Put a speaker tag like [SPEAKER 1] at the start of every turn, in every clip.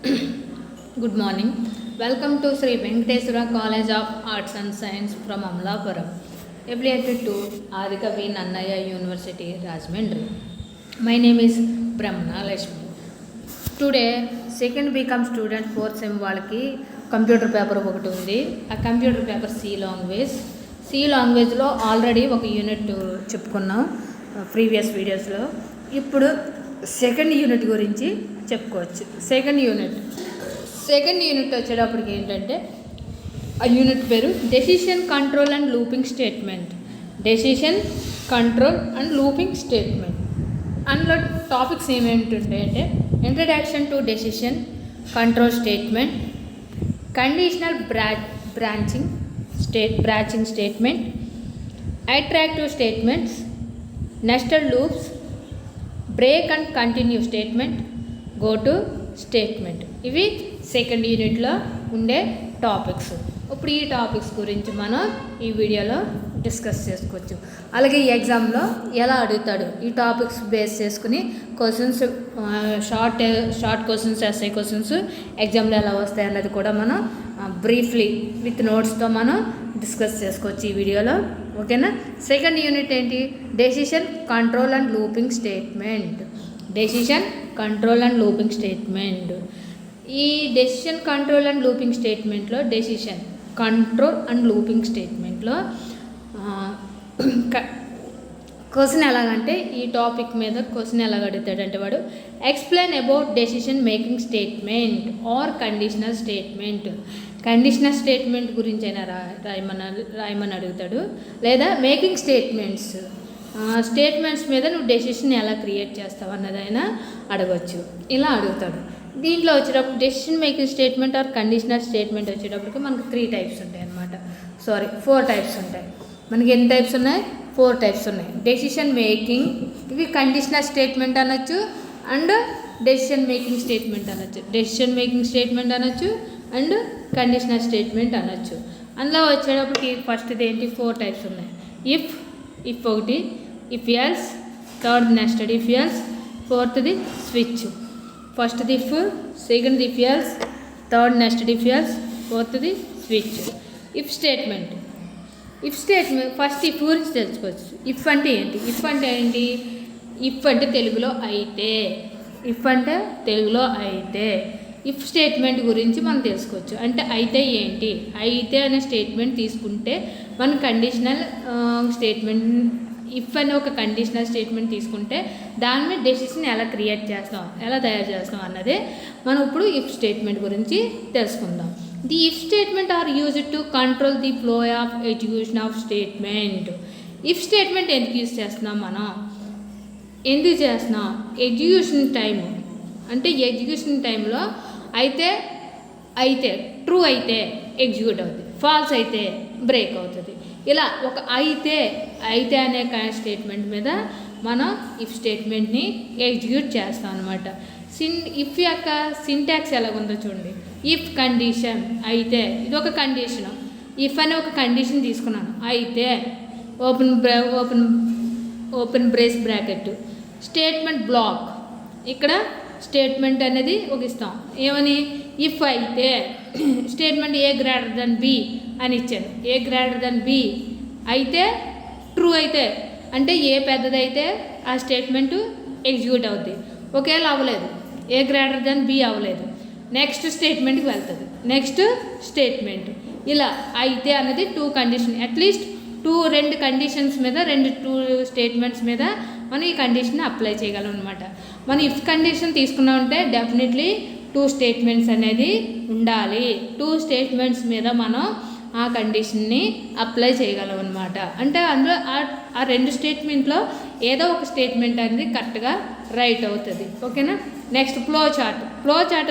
[SPEAKER 1] Good morning. Welcome to Sri Venkateswara College of Arts and Science from Amlapuram, affiliated to Adikavi Nannaya University, Rajahmundry. My name is Brahmana Lashmi. Today, second BCom student, fourth sem వాళ్ళకి computer paper ఒకటి ఉంది. ఆ computer paper C లాంగ్వేజ్లో already ఒక unit చెప్పుకున్నాం previous వీడియోస్లో. ఇప్పుడు second unit గురించి చెప్పుకోవచ్చు. సెకండ్ యూనిట్ వచ్చేటప్పటికి ఏంటంటే ఆ యూనిట్ పేరు decision control and looping statement. అందులో టాపిక్స్ ఏమేంటుంటాయంటే introduction to decision control statement, conditional branching statement, attractive statements, nested loops, break and continue statement, go to statement. ఇవి సెకండ్ యూనిట్లో ఉండే టాపిక్స్. ఇప్పుడు ఈ టాపిక్స్ గురించి మనం ఈ వీడియోలో డిస్కస్ చేసుకోవచ్చు. అలాగే ఈ ఎగ్జామ్లో ఎలా అడుగుతాడు, ఈ టాపిక్స్ బేస్ చేసుకుని questions, short questions, SI questions ఎగ్జామ్లో ఎలా వస్తాయి అన్నది కూడా మనం బ్రీఫ్లీ విత్ నోట్స్తో మనం డిస్కస్ చేసుకోవచ్చు ఈ వీడియోలో. ఓకేనా. సెకండ్ యూనిట్ ఏంటి? Decision control and looping statement. ఈ డెసిషన్ కంట్రోల్ అండ్ లూపింగ్ స్టేట్మెంట్లో క్వశ్చన్ ఎలాగంటే ఈ టాపిక్ మీద క్వశ్చన్ ఎలాగ అడుగుతాడంటే వాడు explain about decision making statement or conditional statement గురించి అయినా రాయమని అడుగుతాడు. లేదా మేకింగ్ స్టేట్మెంట్స్ మీద నువ్వు డెసిషన్ ఎలా క్రియేట్ చేస్తావు అన్నదైనా అడగవచ్చు. ఇలా అడుగుతాడు. దీంట్లో వచ్చేటప్పుడు decision making statement or conditional statement వచ్చేటప్పటికి మనకు 4 టైప్స్ ఉంటాయి. మనకి ఎన్ని టైప్స్ ఉన్నాయి? 4 టైప్స్ ఉన్నాయి. డెసిషన్ మేకింగ్, ఇవి కండిషనల్ స్టేట్మెంట్ అనొచ్చు అండ్ డెసిషన్ మేకింగ్ స్టేట్మెంట్ అనొచ్చు అండ్ కండిషనల్ స్టేట్మెంట్ అనొచ్చు. అందులో వచ్చేటప్పటికి ఫస్ట్ది ఏంటి? 4 టైప్స్ ఉన్నాయి. ఇఫ్ ఒకటి, if else, third nested if else, ఫోర్త్ది స్విచ్. ఫస్ట్ది ఇఫ్, సెకండ్ది if else, third nested if else, ఫోర్త్ది switch. If statement first if గురించి తెలుసుకోవచ్చు. ఇఫ్ అంటే ఏంటి? ఇఫ్ అంటే తెలుగులో అయితే. ఇఫ్ స్టేట్మెంట్ గురించి మనం తెలుసుకోవచ్చు. అంటే అయితే ఏంటి? అయితే అనే స్టేట్మెంట్ తీసుకుంటే మన కండిషనల్ స్టేట్మెంట్, ఇఫ్ అనే ఒక కండిషనల్ స్టేట్మెంట్ తీసుకుంటే దాని మీద డెసిషన్ ఎలా తయారు చేస్తాం అన్నదే మనం ఇప్పుడు ఇఫ్ స్టేట్మెంట్ గురించి తెలుసుకుందాం. The if statement are used to control the flow of execution of statement. If statement ఎందుకు యూజ్ చేస్తున్నాం ఎగ్జిక్యూషన్ టైము. అంటే ఎగ్జిక్యూషన్ టైంలో అయితే ట్రూ అయితే ఎగ్జిక్యూట్ అవుతుంది, ఫాల్స్ అయితే బ్రేక్ అవుతుంది. ఇలా ఒక అయితే అనే స్టేట్మెంట్ మీద మనం ఇఫ్ స్టేట్మెంట్ని ఎగ్జిక్యూట్ చేస్తాం అనమాట. ఇఫ్ యొక్క సింటాక్స్ ఎలాగుందో చూడండి. ఇఫ్ కండిషన్ అయితే, ఇది ఒక కండిషన్. ఇఫ్ అనే ఒక కండిషన్ తీసుకున్నాను. అయితే open brace bracket, statement block. ఇక్కడ స్టేట్మెంట్ అనేది ఒక ఇస్తాం. ఏమని? ఇఫ్ అయితే statement A greater than B అని ఇచ్చాను. ఏ గ్రేటర్ దెన్ బి అయితే ట్రూ అయితే, అంటే ఏ పెద్దదైతే ఆ స్టేట్మెంట్ ఎగ్జిక్యూట్ అవుద్ది. ఒకేలా అవ్వలేదు, ఏ గ్రేటర్ దెన్ బి అవ్వలేదు, నెక్స్ట్ స్టేట్మెంట్కి వెళ్తుంది. నెక్స్ట్ స్టేట్మెంట్ ఇలా అయితే అనేది 2 కండిషన్, అట్లీస్ట్ 2 కండిషన్స్ మీద 2 స్టేట్మెంట్స్ మీద మనం ఈ కండిషన్ అప్లై చేయగలం అనమాట. మనం ఇఫ్ కండిషన్ తీసుకున్నామంటే డెఫినెట్లీ 2 స్టేట్మెంట్స్ అనేది ఉండాలి. 2 స్టేట్మెంట్స్ మీద మనం ఆ కండిషన్ని అప్లై చేయగలం అనమాట. అంటే అందులో ఆ 2 స్టేట్మెంట్లో ఏదో ఒక స్టేట్మెంట్ అనేది కరెక్ట్గా రైట్ అవుతుంది. ఓకేనా. నెక్స్ట్ ఫ్లో చార్ట్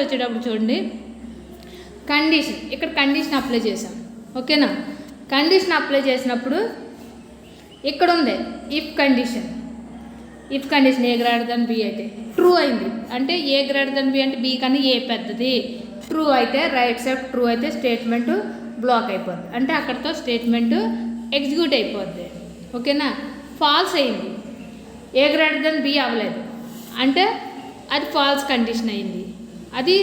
[SPEAKER 1] వచ్చేటప్పుడు చూడండి. కండిషన్, ఇక్కడ కండిషన్ అప్లై చేసాం. ఓకేనా. కండిషన్ అప్లై చేసినప్పుడు ఇక్కడ ఉంది if condition A greater than B అయితే ట్రూ అయింది. అంటే ఏ గ్రేటర్ దెన్ బి అంటే బి కన్నా ఏ పెద్దది. ట్రూ అయితే రైట్ సైడ్ ట్రూ అయితే స్టేట్మెంట్ బ్లాక్ అయిపోద్ది, అంటే అక్కడితో స్టేట్మెంట్ ఎగ్జిక్యూట్ అయిపోద్ది. ఓకేనా. ఫాల్స్ అయింది, ఏ గ్రేటర్ దెన్ బి అవ్వలేదు, అంటే అది ఫాల్స్ కండిషన్ అయింది. అది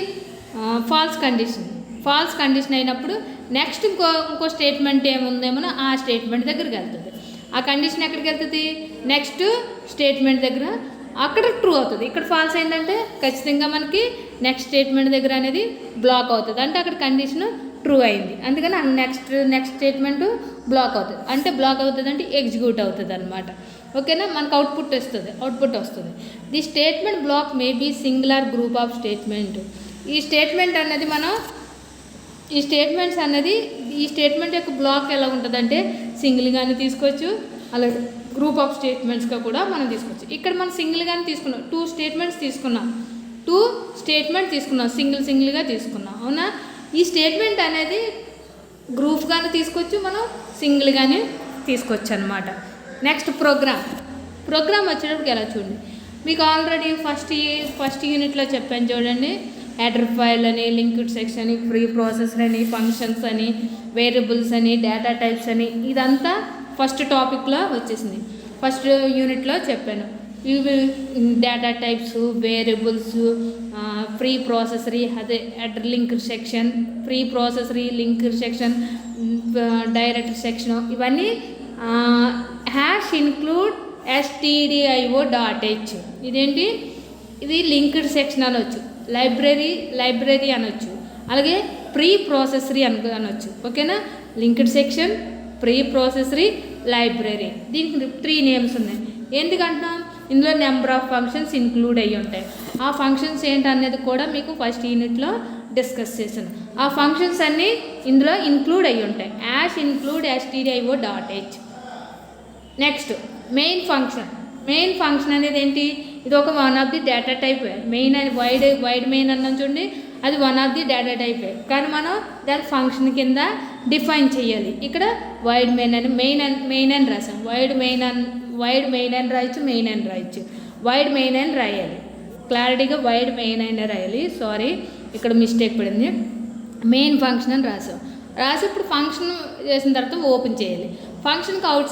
[SPEAKER 1] ఫాల్స్ కండిషన్ అయినప్పుడు నెక్స్ట్ ఇంకో స్టేట్మెంట్ ఏముందేమో ఆ స్టేట్మెంట్ దగ్గరికి వెళ్తుంది. ఆ కండిషన్ ఎక్కడికి వెళ్తుంది? నెక్స్ట్ స్టేట్మెంట్ దగ్గర, అక్కడ ట్రూ అవుతుంది. ఇక్కడ ఫాల్స్ అయిందంటే ఖచ్చితంగా మనకి నెక్స్ట్ స్టేట్మెంట్ దగ్గర అనేది బ్లాక్ అవుతుంది, అంటే అక్కడ కండిషన్ ట్రూ అయింది. అందుకని నెక్స్ట్ స్టేట్మెంట్ బ్లాక్ అవుతుంది. అంటే బ్లాక్ అవుతుంది అంటే ఎగ్జిక్యూట్ అవుతుంది అనమాట. ఓకేనా, మనకు అవుట్పుట్ వస్తుంది. The statement block may be singular group of statement. ఈ స్టేట్మెంట్ అనేది ఈ స్టేట్మెంట్ యొక్క బ్లాక్ ఎలా ఉంటుందంటే సింగిల్గానే తీసుకోవచ్చు, అలాగే గ్రూప్ ఆఫ్ స్టేట్మెంట్స్గా కూడా మనం తీసుకోవచ్చు. ఇక్కడ మనం సింగిల్గానే తీసుకున్నాం, టూ స్టేట్మెంట్స్ తీసుకున్నాం, సింగిల్గా తీసుకున్నాం. అవునా, ఈ స్టేట్మెంట్ అనేది గ్రూప్గానే తీసుకోవచ్చు, మనం సింగిల్గానే తీసుకోవచ్చు అనమాట. నెక్స్ట్ ప్రోగ్రామ్ వచ్చేటప్పటికి ఎలా చూడండి, మీకు ఆల్రెడీ ఫస్ట్ యూనిట్లో చెప్పాను చూడండి. హెడర్ ఫైల్ అని, లింక్డ్ సెక్షన్ అని, ప్రీ ప్రాసెసర్ అని, ఫంక్షన్స్ అని, వేరియబుల్స్ అని, డేటా టైప్స్ అని, ఇదంతా ఫస్ట్ టాపిక్లో వచ్చేసింది. ఫస్ట్ యూనిట్లో చెప్పాను. ఇవి data types, variables, preprocessor, అదే header linked section, preprocessor, linked section, direct section, ఇవన్నీ #include stdio.h. ఇదేంటి, ఇది లింక్డ్ సెక్షన్ అనొచ్చు, లైబ్రరీ అనొచ్చు, అలాగే ప్రీ ప్రాసెసరీ అనొచ్చు. ఓకేనా, లింక్డ్ సెక్షన్, ప్రీ ప్రాసెసరీ, లైబ్రరీ, దీనికి 3 నేమ్స్ ఉన్నాయి. ఎందుకంటున్నాం, ఇందులో నెంబర్ ఆఫ్ ఫంక్షన్స్ ఇంక్లూడ్ అయ్యి ఉంటాయి. ఆ ఫంక్షన్స్ ఏంటనేది కూడా మీకు ఫస్ట్ యూనిట్లో డిస్కస్ చేశాను. ఆ ఫంక్షన్స్ అన్నీ ఇందులో ఇంక్లూడ్ అయ్యి ఉంటాయి. #include stdio.h. Next main function అనేది ఏంటి, ఇది ఒక one of the data type. Main అని వైడ్ మెయిన్ అన్నాం చూడండి, అది one of the data type. కానీ మనం దాని ఫంక్షన్ కింద డిఫైన్ చేయాలి. ఇక్కడ వైడ్ మెయిన్ అని మెయిన్ అని రాసాం. వైడ్ మెయిన్ అని రాయొచ్చు, వైడ్ మెయిన్ అని రాయాలి. క్లారిటీగా వైడ్ మెయిన్ అని రాయాలి. సారీ, ఇక్కడ మిస్టేక్ పడింది. మెయిన్ ఫంక్షన్ అని రాసి ఇప్పుడు ఫంక్షన్ చేసిన తర్వాత ఓపెన్ చేయాలి. ఫంక్షన్కి out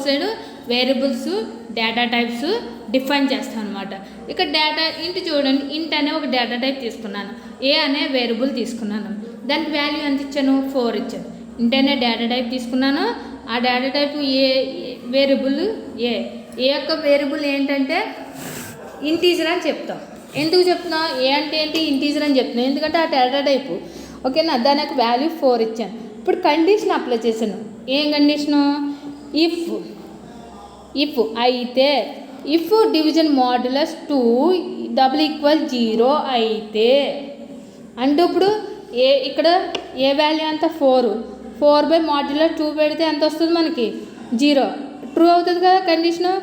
[SPEAKER 1] side variables, data types define చేస్తాం అనమాట. ఇక్కడ ఇంటి చూడండి, ఇంట్ అనే ఒక డేటా టైప్ తీసుకున్నాను, ఏ అనే వేరియబుల్ తీసుకున్నాను, దానికి వాల్యూ ఎంత ఇచ్చాను, 4 ఇచ్చాను. ఇంట్ అనే డేటా టైప్ తీసుకున్నాను, ఆ డేటా టైప్ వేరియబుల్ ఏ యొక్క వేరియబుల్ ఏంటంటే ఇంటీజర్ అని చెప్తాం. ఎందుకు చెప్తున్నాం, ఏ అంటే ఏంటి, ఇంటీజర్ అని చెప్తున్నాం, ఎందుకంటే ఆ డేటా టైపు. ఓకేనా, దాని యొక్క వాల్యూ 4 ఇచ్చాను. ఇప్పుడు కండిషన్ అప్లై చేశాను. ఏం కండిషను, ఇఫ్ అయితే, ఇఫ్ డివిజన్ మాడ్యులస్ 2 = 0 అయితే, అంటే ఇప్పుడు ఇక్కడ ఏ వాల్యూ అంత 4/2 పెడితే ఎంత వస్తుంది మనకి, 0. ట్రూ అవుతుంది కదా కండిషను,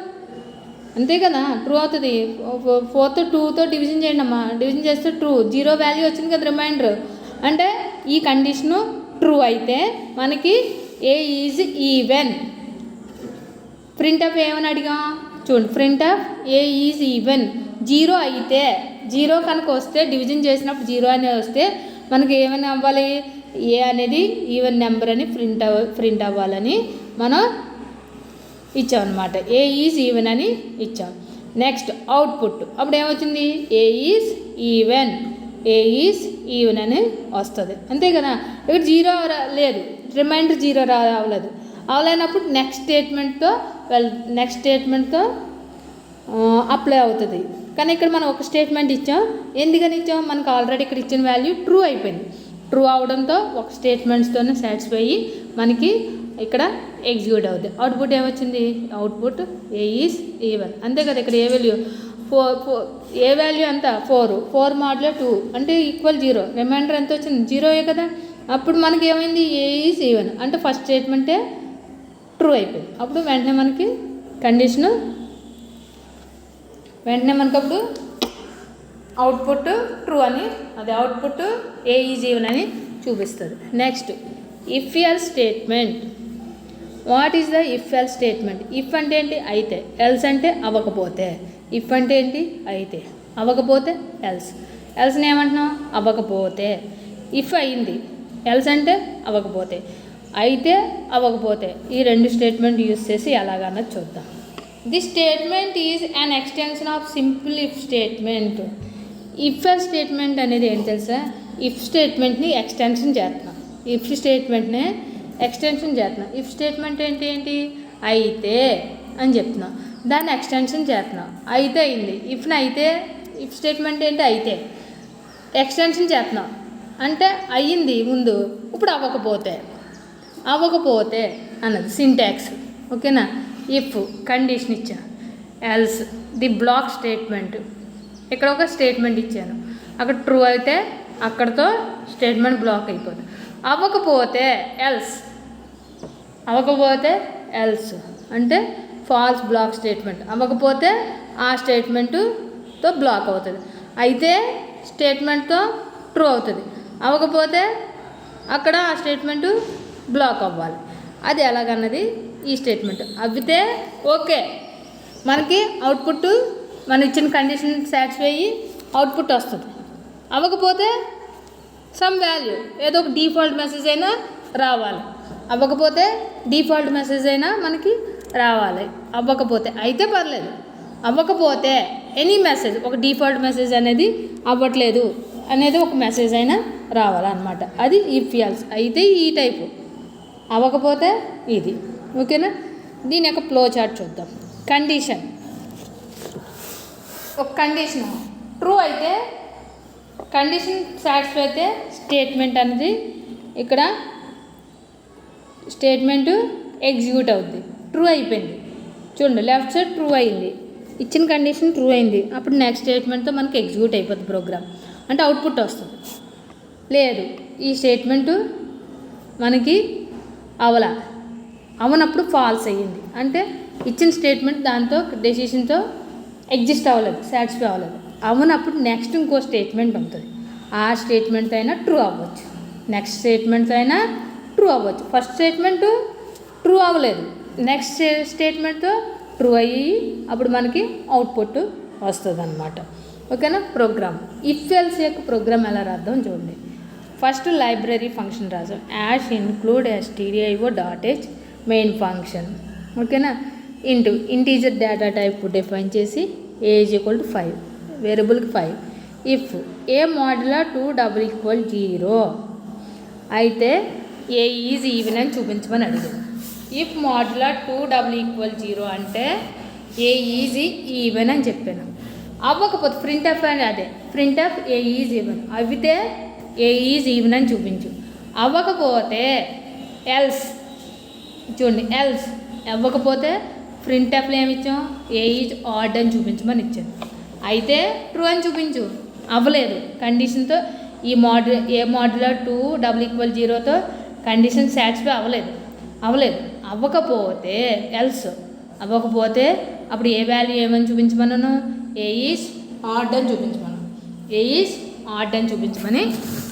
[SPEAKER 1] అంతే కదా, ట్రూ అవుతుంది. 4తో 2తో డివిజన్ చేయండి అమ్మా, డివిజన్ చేస్తే ట్రూ, 0 వాల్యూ వచ్చింది కదా రిమైండర్. అంటే ఈ కండిషను ట్రూ అయితే మనకి ఏ ఈజ్ ఈవెన్. ప్రింట్ ఆఫ్ ఏమని అడిగాం చూడండి, print of A is even. 0 అయితే, 0 కనుక వస్తే, డివిజన్ చేసినప్పుడు 0 అనేది వస్తే మనకి ఏమైనా అవ్వాలి, ఏ అనేది ఈవెన్ నెంబర్ అని ప్రింట్ అవ్వాలని మనం ఇచ్చామన్నమాట. ఏ ఈజ్ ఈవెన్ అని ఇచ్చాం. నెక్స్ట్ అవుట్పుట్, అప్పుడు ఏమొచ్చింది, ఏ ఈజ్ ఈవెన్ అని వస్తుంది, అంతే కదా. ఇక్కడ 0 లేదు, రిమైండర్ 0 అవలేనప్పుడు నెక్స్ట్ స్టేట్మెంట్తో అప్లై అవుతుంది. కానీ ఇక్కడ మనం ఒక స్టేట్మెంట్ ఇచ్చాం. ఎందుకని ఇచ్చాం, మనకు ఆల్రెడీ ఇక్కడ ఇచ్చిన వాల్యూ ట్రూ అయిపోయింది. ట్రూ అవడంతో ఒక స్టేట్మెంట్స్తోనే సాటిస్ఫై అయ్యి మనకి ఇక్కడ ఎగ్జిక్యూట్ అవుతుంది. అవుట్పుట్ ఏమొచ్చింది, అవుట్పుట్ ఏ ఈజ్ ఈవెన్, అంతే కదా. ఇక్కడ ఏ వాల్యూ 4 ఏ వాల్యూ అంతా 4 మాడ్యులో 2 అంటే = 0. రిమైండర్ ఎంత వచ్చింది, 0 కదా. అప్పుడు మనకి ఏమైంది, ఏ ఈజ్ ఈవెన్ అంటే ఫస్ట్ స్టేట్మెంటే ట్రూ అయిపోయింది. అప్పుడు వెంటనే మనకి కండిషను, అప్పుడు అవుట్పుట్ ట్రూ అని, అది అవుట్పుట్ ఏ ఈజ్ ఈవెన్ అని చూపిస్తుంది. Next if else statement. What is the if else statement. If అంటే ఏంటి, అయితే. ఎల్స్ అంటే అవ్వకపోతే. ఇఫ్ అంటే ఏంటి, అయితే. అవ్వకపోతే ఎల్స్ని ఏమంటున్నాం, అవ్వకపోతే. ఇఫ్ అయింది, ఎల్స్ అంటే అవ్వకపోతే, అయితే అవ్వకపోతే. ఈ 2 స్టేట్మెంట్ యూజ్ చేసి ఎలాగన్నది చూద్దాం. The statement is an extension of simple if statement. If else statement అనేది ఏంటి తెలుసా? ఇఫ్ స్టేట్మెంట్ని ఎక్స్టెన్షన్ చేస్తున్నాం. ఇఫ్ స్టేట్మెంట్ని ఎక్స్టెన్షన్ చేస్తున్నాం. ఇఫ్ స్టేట్మెంట్ ఏంటి? అయితే అని చెప్తున్నాం, దాన్ని ఎక్స్టెన్షన్ చేస్తున్నాం. అయితే అయింది. ఇఫ్ని అయితే, ఇఫ్ స్టేట్మెంట్ ఏంటి? అయితే ఎక్స్టెన్షన్ చేస్తున్నాం అంటే అయ్యింది ముందు, ఇప్పుడు అవ్వకపోతే అన్నది సింటాక్స్. ఓకేనా? ఇఫ్ కండిషన్ ఇచ్చా, ఎల్స్ ది బ్లాక్ స్టేట్మెంట్. ఇక్కడ ఒక స్టేట్మెంట్ ఇచ్చాను, అక్కడ ట్రూ అయితే అక్కడతో స్టేట్మెంట్ బ్లాక్ అయిపోతుంది. అవ్వకపోతే ఎల్స్ అంటే ఫాల్స్ బ్లాక్ స్టేట్మెంట్. అవ్వకపోతే ఆ స్టేట్మెంటుతో బ్లాక్ అవుతుంది. అయితే స్టేట్మెంట్తో ట్రూ అవుతుంది. అవ్వకపోతే అక్కడ ఆ స్టేట్మెంటు బ్లాక్ అవ్వాలి. అది ఎలాగన్నది ఈ స్టేట్మెంట్. అవ్వితే ఓకే, మనకి అవుట్పుట్ మనం ఇచ్చిన కండిషన్ సాటిస్ఫై అయ్యి అవుట్పుట్ వస్తుంది. అవ్వకపోతే సమ్ వాల్యూ, ఏదో ఒక డిఫాల్ట్ మెసేజ్ అయినా రావాలి. అవ్వకపోతే డిఫాల్ట్ మెసేజ్ అయినా మనకి రావాలి. అవ్వకపోతే అయితే పర్లేదు, అవ్వకపోతే ఎనీ మెసేజ్, ఒక డిఫాల్ట్ మెసేజ్ అనేది అవ్వట్లేదు అనేది ఒక మెసేజ్ అయినా రావాలన్నమాట. అది ఇఫ్ ఎల్స్. అయితే ఈ టైపు, అవ్వకపోతే ఇది. ఓకేనా? దీని యొక్క ఫ్లో చార్ట్ చూద్దాం. కండిషన్, ఒక కండిషన్ ట్రూ అయితే, కండిషన్ సాటిస్ఫై అయితే స్టేట్మెంట్ అనేది ఇక్కడ స్టేట్మెంట్ ఎగ్జిక్యూట్ అవుద్ది. ట్రూ అయిపోయింది చూడండి, లెఫ్ట్ సైడ్ ట్రూ అయింది, ఇచ్చిన కండిషన్ ట్రూ అయింది. అప్పుడు నెక్స్ట్ స్టేట్మెంట్తో మనకి ఎగ్జిక్యూట్ అయిపోతుంది ప్రోగ్రామ్, అంటే అవుట్పుట్ వస్తుంది. లేదు, ఈ స్టేట్మెంటు మనకి అవనప్పుడు ఫాల్స్ అయ్యింది, అంటే ఇచ్చిన స్టేట్మెంట్ దాంతో డెసిషన్తో ఎగ్జిస్ట్ అవ్వలేదు, సాటిస్ఫై అవ్వలేదు. అవునప్పుడు నెక్స్ట్ ఇంకో స్టేట్మెంట్ ఉంటుంది. ఆ స్టేట్మెంట్ అయినా ట్రూ అవ్వచ్చు, నెక్స్ట్ స్టేట్మెంట్ అయినా ట్రూ అవ్వచ్చు. ఫస్ట్ స్టేట్మెంటు ట్రూ అవ్వలేదు, నెక్స్ట్ స్టేట్మెంట్తో ట్రూ అయ్యి అప్పుడు మనకి అవుట్పుట్ వస్తుంది అన్నమాట. ఓకేనా? ప్రోగ్రామ్ ఇఫ్ ఎల్స్ యొక్క ప్రోగ్రామ్ ఎలా రాద్దాం చూడండి. ఫస్ట్ లైబ్రరీ ఫంక్షన్ రాసాం, ash include stdio.h main function. ఓకేనా? ఇంటీజర్ డేటా టైప్ డిఫైన్ చేసి age equal to 5, వేరియబుల్కి 5. If A modular 2 = 0 అయితే ఏ ఈజ్ ఈవెన్ అని చూపించమని అడిగాను. ఇఫ్ మాడ్యులర్ 2 = 0 అంటే ఏ ఈజ్ ఈవెన్ అని చెప్పాను. అవ్వకపోతే ప్రింట్ఎఫ్ అని, అదే ప్రింట్ఎఫ్ ఏ ఈజ్ ఈవెన్. అవితే ఏ ఈజ్ ఈవెన్ అని చూపించు. అవ్వకపోతే ఎల్స్, చూడండి ఎల్స్. అవ్వకపోతే ప్రింట్ఎఫ్లో ఏమి ఇచ్చాం? ఏ ఈజ్ ఆడ్ అని చూపించమని ఇచ్చాను. అయితే ట్రూ అని చూపించు. అవ్వలేదు, కండిషన్తో ఈ ఏ మాడ్యులర్ 2 = 0తో కండిషన్ సాటిస్ఫై అవ్వలేదు. అవ్వకపోతే ఎల్స్. అవ్వకపోతే అప్పుడు ఏ వాల్యూ ఏమని చూపించమన్నాను? ఏ ఈజ్ ఆడ్ అని చూపించమన్నాను. ఏ ఈజ్ ఆడ్ అని చూపించమని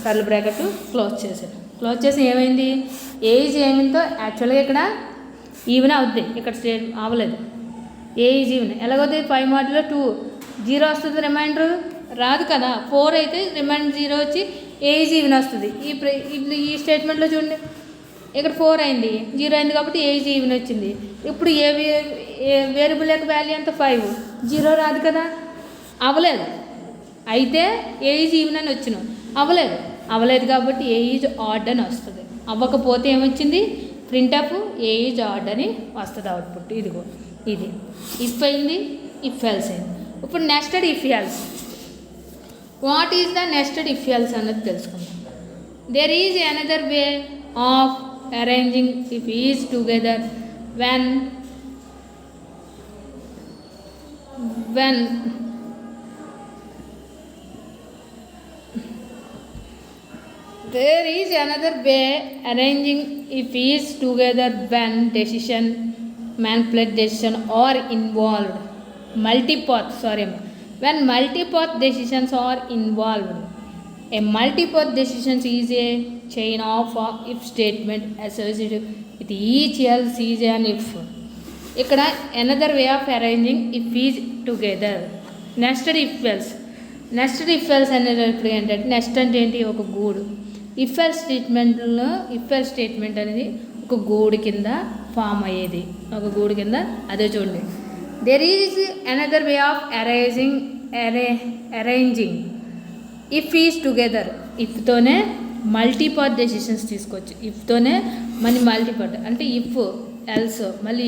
[SPEAKER 1] కర్ల్ బ్రాకెట్ క్లోజ్ చేశాను. క్లోజ్ చేసి ఏమైంది? ఏ ఈజ్ ఏమిందో యాక్చువల్గా ఇక్కడ ఈవెన్ అవుద్ది, ఇక్కడ స్టేట్ అవ్వలేదు. ఏ ఈజ్ ఈవెన్ ఎలాగవుతుంది? 5 మాడ్యులర్ 2 0 వస్తుంది, రిమైండర్ రాదు కదా. 4 అయితే రిమైండర్ 0 వచ్చి ఏ ఈజ్ ఈవెన్ వస్తుంది. ఈ స్టేట్మెంట్లో చూడండి, ఇక్కడ 4 అయింది, 0 అయింది కాబట్టి ఏ ఈజ్ ఈవెన్ వచ్చింది. ఇప్పుడు ఏ వేరియబుల్ యొక్క వాల్యూ ఎంత? 5, 0 రాదు కదా. అవ్వలేదు, అయితే ఏ ఈజ్ ఈవెన్ అని వచ్చిన. అవ్వలేదు కాబట్టి ఏ ఈజ్ ఆడ్ అని వస్తుంది. అవ్వకపోతే ఏమొచ్చింది? ప్రింట్అప్ ఏ ఈజ్ ఆడ్ అని వస్తుంది అవుట్పుట్. ఇదిగో ఇది ఇఫ్ అయింది, ఇఫ్ ఎల్స్ అయింది. ఇప్పుడు nested if else. What is the nested if else అన్నది తెలుసుకుందాం. There is another way of arranging if is together when there is another way arranging if is together when decision manipulate decision are involved when multipath decisions are involved. A multipath decisions is a chain of if statement associated with each else is an if. ఇక్కడ another way of arranging if is together. Nested if else. Nested if else అనేటప్పుడు ఏంటంటే, next అంటే ఏంటి? ఒక గూడు. If else స్టేట్మెంట్లో if else statement అనేది ఒక గూడు కింద ఫామ్ అయ్యేది, ఒక గూడు కింద. అదే చూడండి, there is another way of arranging if is together, ఇఫ్తోనే మల్టీపార్ట్ డెసిషన్స్ తీసుకోవచ్చు. ఇఫ్తోనే మళ్ళీ మల్టీపార్ట్ అంటే ఇఫ్ ఎల్స్, మళ్ళీ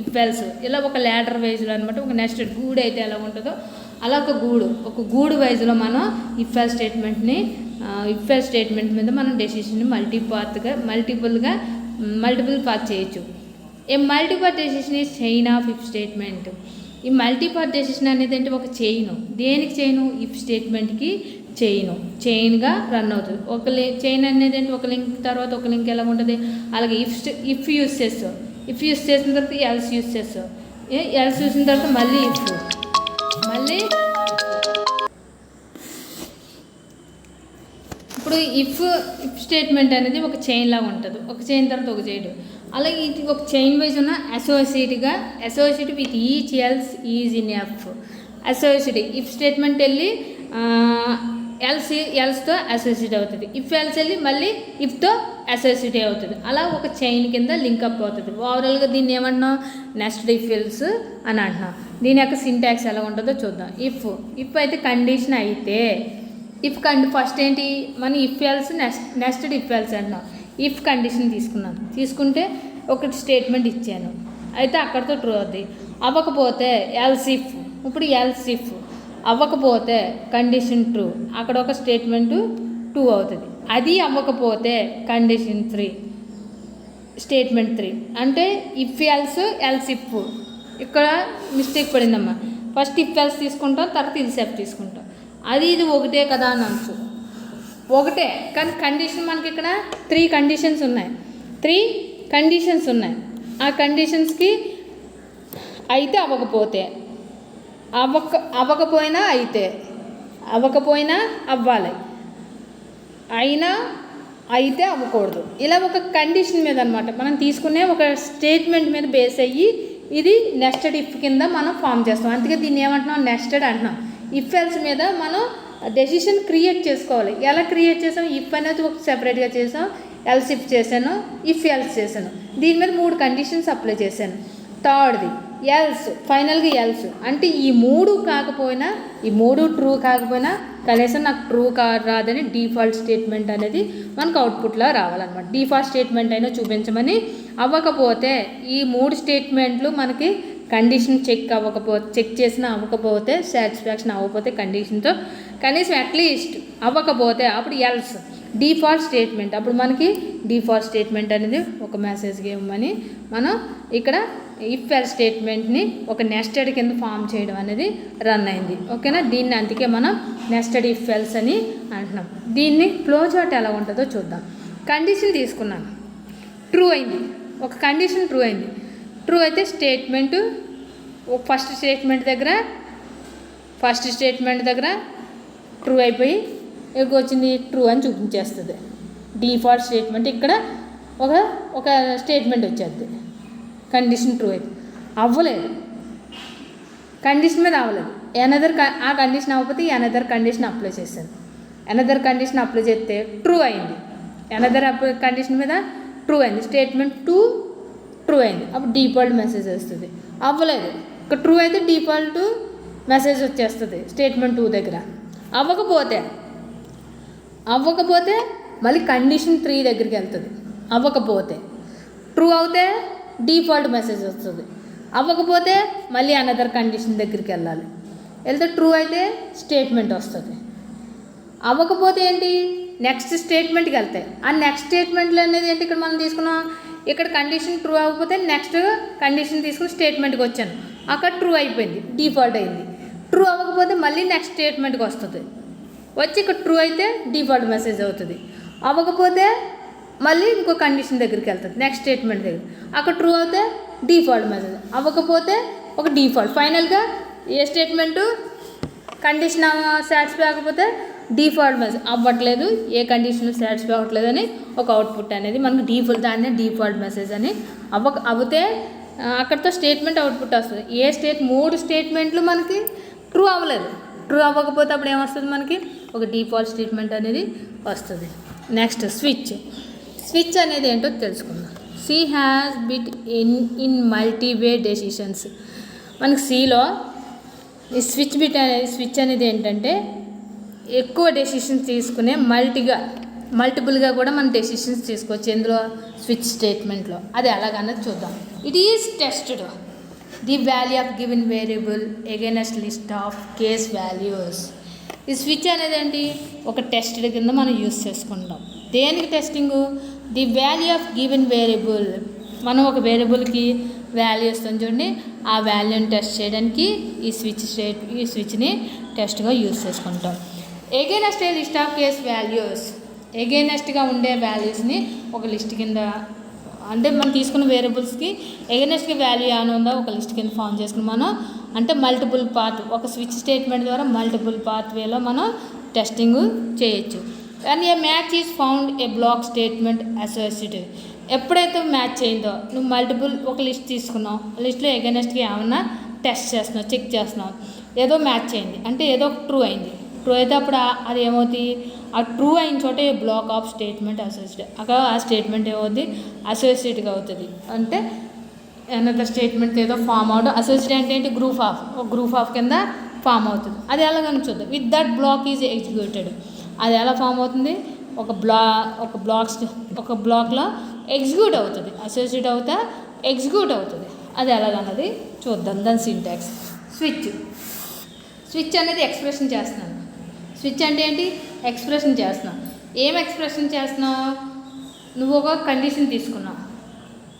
[SPEAKER 1] ఇఫ్ ఎల్స్, ఇలా ఒక ల్యాడర్ వైజ్లో అనమాట. ఒక నెస్టెడ్ గూడు అయితే ఎలా ఉంటుందో అలా ఒక గూడు వైజ్లో మనం ఇఫ్ ఎల్ స్టేట్మెంట్ మీద మనం డెసిషన్ని మల్టిపుల్ పార్ట్ చేయొచ్చు. A multipart decision is chain of if statement. ఈ మల్టీపార్ట్ డెసిషన్ అనేది అంటే ఒక చైను. దేనికి చైను? ఇఫ్ స్టేట్మెంట్కి చైన్గా రన్ అవుతుంది. చైన్ అనేది అంటే ఒక లింక్ తర్వాత ఒక లింక్ ఎలా ఉంటుంది, అలాగే ఇఫ్ యూస్ చేస్తావు, ఇఫ్ యూస్ చేసిన తర్వాత ఎల్స్ యూస్ చేస్తావు, ఎల్స్ చూసిన తర్వాత మళ్ళీ ఇప్పుడు ఇఫ్ స్టేట్మెంట్ అనేది ఒక చైన్ లాగా ఉంటుంది. ఒక చైన్ తర్వాత ఒక చైన్, అలాగే ఇది ఒక చైన్ వైజ్ ఉన్న associate with each else is in F. Associate if statement వెళ్ళి ఎల్స్తో అసోసియేట్ అవుతుంది, ఇఫ్ ఎల్స్ వెళ్ళి మళ్ళీ ఇఫ్తో అసోసియేట్ అవుతుంది. అలా ఒక చైన్ కింద లింకప్ అవుతుంది. ఓవరాల్గా దీన్ని ఏమంటున్నాం? నెస్టెడ్ ఇఫ్ ఎల్స్ అని అంటున్నాం. దీని యొక్క సింటాక్స్ ఎలా ఉంటుందో చూద్దాం. ఇఫ్ అయితే కండిషన్ అయితే ఫస్ట్ ఏంటి మన if else nested if else అంటున్నాం. ఇఫ్ కండిషన్ తీసుకుంటే ఒకటి స్టేట్మెంట్ ఇచ్చాను, అయితే అక్కడితో ట్రూ అవుతుంది. అవ్వకపోతే ఎల్స్ ఇఫ్, ఇప్పుడు ఎల్స్ ఇఫ్ అవ్వకపోతే కండిషన్ ట్రూ, అక్కడ ఒక స్టేట్మెంటు ట్రూ అవుతుంది. అది అవ్వకపోతే కండిషన్ 3 స్టేట్మెంట్ 3 అంటే ఇఫ్ ఎల్స్ ఇఫ్. ఇక్కడ మిస్టేక్ పడిందమ్మా. ఫస్ట్ ఇఫ్ ఎల్స్ తీసుకుంటాం, తర్వాత ఇల్సెఫ్ తీసుకుంటాం. ఇది ఒకటే కదా అని అనొచ్చు. ఒకటే కానీ కండిషన్ మనకి ఇక్కడ 3 కండిషన్స్ ఉన్నాయి. ఆ కండిషన్స్కి అయితే అవ్వకపోతే, అవ్వకపోయినా అవ్వాలి, అయితే అవ్వకూడదు. ఇలా ఒక కండిషన్ మీద అనమాట మనం తీసుకునే ఒక స్టేట్మెంట్ మీద బేస్ అయ్యి ఇది నెస్టెడ్ ఇఫ్ కింద మనం ఫామ్ చేస్తాం. అందుకే దీన్ని ఏమంటున్నాం? నెస్టెడ్ అంటున్నాం. ఇఫ్ ఎల్స్ మీద మనం డెసిషన్ క్రియేట్ చేసుకోవాలి. ఎలా క్రియేట్ చేసాం? ఇఫ్ అనేది ఒక సెపరేట్గా చేసాం, ఎల్స్ ఇఫ్ చేశాను, ఇఫ్ ఎల్స్ చేశాను. దీని మీద 3 కండిషన్స్ అప్లై చేశాను. థర్డ్ది ఎల్స్, ఫైనల్గా ఎల్స్ అంటే ఈ 3 ట్రూ కాకపోయినా కనీసం నాకు ట్రూ రాదని డిఫాల్ట్ స్టేట్మెంట్ అనేది మనకు అవుట్పుట్లో రావాలన్నమాట. డిఫాల్ట్ స్టేట్మెంట్ అయినా చూపించమని. అవ్వకపోతే ఈ 3 స్టేట్మెంట్లు మనకి కండిషన్ చెక్ చేసినా అవ్వకపోతే, సాటిస్ఫాక్షన్ అవ్వకపోతే కండిషన్తో కనీసం అట్లీస్ట్ అవ్వకపోతే అప్పుడు ఎల్స్ డిఫాల్ట్ స్టేట్మెంట్. అప్పుడు మనకి డిఫాల్ట్ స్టేట్మెంట్ అనేది ఒక మెసేజ్కి ఇవ్వమని మనం ఇక్కడ ఇఫ్ ఎల్ స్టేట్మెంట్ని ఒక నెస్టెడ్ కింద ఫామ్ చేయడం అనేది రన్ అయింది. ఓకేనా? దీన్ని అందుకే మనం నెస్టెడ్ ఇఫ్ ఎల్స్ అని అంటున్నాం. దీన్ని ఫ్లో చార్ట్ ఎలా ఉంటుందో చూద్దాం. కండిషన్ తీసుకున్నాను, ట్రూ అయింది, ఒక కండిషన్ ట్రూ అయింది. ట్రూ అయితే స్టేట్మెంటు ఫస్ట్ స్టేట్మెంట్ దగ్గర ట్రూ అయిపోయి ఎక్కువ వచ్చింది ట్రూ అని చూపించేస్తుంది. డిఫాల్ట్ స్టేట్మెంట్ ఇక్కడ ఒక స్టేట్మెంట్ వచ్చేది. కండిషన్ ట్రూ అయితే అవ్వలేదు, కండిషన్ మీద అవ్వలేదు. ఆ కండిషన్ అవ్వకపోతే అనదర్ కండిషన్ అప్లై చేశాను. అనదర్ కండిషన్ అప్లై చేస్తే ట్రూ అయింది. అనదర్ కండిషన్ మీద ట్రూ అయింది. స్టేట్మెంట్ 2 ట్రూ అయింది. అప్పుడు డిఫాల్ట్ మెసేజ్ వస్తుంది. అవ్వలేదు, ఇక్కడ ట్రూ అయితే డిఫాల్ట్ మెసేజ్ వచ్చేస్తుంది స్టేట్మెంట్ 2 దగ్గర. అవ్వకపోతే మళ్ళీ కండిషన్ 3 దగ్గరికి వెళ్తుంది. అవ్వకపోతే ట్రూ అవుతే డిఫాల్ట్ మెసేజ్ వస్తుంది. అవ్వకపోతే మళ్ళీ అనదర్ కండిషన్ దగ్గరికి వెళ్తే ట్రూ అయితే స్టేట్మెంట్ వస్తుంది. అవ్వకపోతే ఏంటి? నెక్స్ట్ స్టేట్మెంట్కి వెళ్తాయి. ఆ నెక్స్ట్ స్టేట్మెంట్లో అనేది ఏంటి? ఇక్కడ మనం తీసుకున్నాం, ఇక్కడ కండిషన్ ట్రూ అవ్వకపోతే నెక్స్ట్ కండిషన్ తీసుకుని స్టేట్మెంట్కి వచ్చాను, అక్కడ ట్రూ అయిపోయింది, డిఫాల్ట్ అయింది. ట్రూ అవ్వకపోతే మళ్ళీ నెక్స్ట్ స్టేట్మెంట్కి వస్తుంది, వచ్చి ఇక్కడ ట్రూ అయితే డిఫాల్ట్ మెసేజ్ అవుతుంది. అవ్వకపోతే మళ్ళీ ఇంకో కండిషన్ దగ్గరికి వెళ్తుంది, నెక్స్ట్ స్టేట్మెంట్ దగ్గర, అక్కడ ట్రూ అవుతే డిఫాల్ట్ మెసేజ్, అవ్వకపోతే ఒక డిఫాల్ట్. ఫైనల్గా ఏ స్టేట్మెంటు కండిషన్ సాటిస్ఫై అవ్వకపోతే డిఫాల్ట్ మెసేజ్, అవ్వట్లేదు, ఏ కండిషన్ సాటిస్ఫై అవ్వట్లేదు అని ఒక అవుట్పుట్ అనేది మనకు దాన్నే డిఫాల్ట్ మెసేజ్ అని. అవ్వితే అక్కడితో స్టేట్మెంట్ అవుట్పుట్ వస్తుంది. 3 స్టేట్మెంట్లు మనకి ట్రూ అవ్వలేదు. ట్రూ అవ్వకపోతే అప్పుడు ఏమొస్తుంది? మనకి ఒక డిఫాల్ట్ స్టేట్మెంట్ అనేది వస్తుంది. నెక్స్ట్ స్విచ్ అనేది ఏంటో తెలుసుకుందాం. C has built in multiway decisions. మనకి సిలో ఈ స్విచ్ అనేది ఏంటంటే ఎక్కువ డెసిషన్స్ తీసుకునే మల్టిపుల్గా కూడా మనం డెసిషన్స్ తీసుకోవచ్చు ఎందులో స్విచ్ స్టేట్మెంట్లో. అది ఎలాగన్నది చూద్దాం. It is tested the value of given variable against list of case values. ఈ స్విచ్ అనేది ఏంటి, ఒక టెస్టెడ్ కింద మనం యూస్ చేసుకుంటాం. దేనికి testing, the value of given variable. మనం ఒక వేరియబుల్కి వాల్యూ ఇస్తాం చూడండి, ఆ వాల్యూని టెస్ట్ చేయడానికి ఈ స్విచ్ని టెస్ట్గా యూస్ చేసుకుంటాం. Against a list of case values. ఎగైనెస్ట్గా ఉండే వాల్యూస్ని ఒక లిస్ట్ కింద, అంటే మనం తీసుకున్న వేరియబుల్స్కి ఎగైనెస్ట్గా వాల్యూ ఏమైనా ఉందో ఒక లిస్ట్ కింద ఫామ్ చేసుకుని మనం, అంటే మల్టిపుల్ పాత్, ఒక స్విచ్ స్టేట్మెంట్ ద్వారా మల్టిపుల్ పాత్ వేలో మనం టెస్టింగ్ చేయొచ్చు. And a match is found a block statement associative. ఎప్పుడైతే మ్యాచ్ అయిందో, నువ్వు మల్టిపుల్ ఒక లిస్ట్ తీసుకున్నావు, లిస్ట్లో ఎగైనెస్ట్గా ఏమన్నా టెస్ట్ చేస్తున్నావు, చెక్ చేస్తున్నావు, ఏదో మ్యాచ్ అయింది అంటే ఏదో ట్రూ అయింది. ట్రూ అయితే అప్పుడు అది ఏమవుతుంది, ఆ ట్రూ అయిన చోట ఏ బ్లాక్ ఆఫ్ స్టేట్మెంట్ అసోసియేట్, అక్కడ ఆ స్టేట్మెంట్ ఏమవుతుంది, అసోసియేట్గా అవుతుంది. అంటే అనదర్ స్టేట్మెంట్ ఏదో ఫామ్ అవడం, అసోసియేట్ అంటే ఏంటి, గ్రూప్ ఆఫ్ కింద ఫామ్ అవుతుంది. అది ఎలాగని చూద్దాం. With that block is executed. అది ఎలా ఫామ్ అవుతుంది, ఒక బ్లాక్లో ఎగ్జిక్యూట్ అవుతుంది, అసోసియేట్ అవుతా ఎగ్జిక్యూట్ అవుతుంది. అది ఎలాగన్నది చూద్దాం. దాని సింటాక్స్. స్విచ్ అనేది ఎక్స్ప్రెషన్ చేస్తున్నాను. స్విచ్ అంటే ఏంటి, ఎక్స్ప్రెషన్ చేస్తున్నావు. ఏం ఎక్స్ప్రెషన్ చేస్తున్నావు, నువ్వు ఒక కండిషన్ తీసుకున్నావు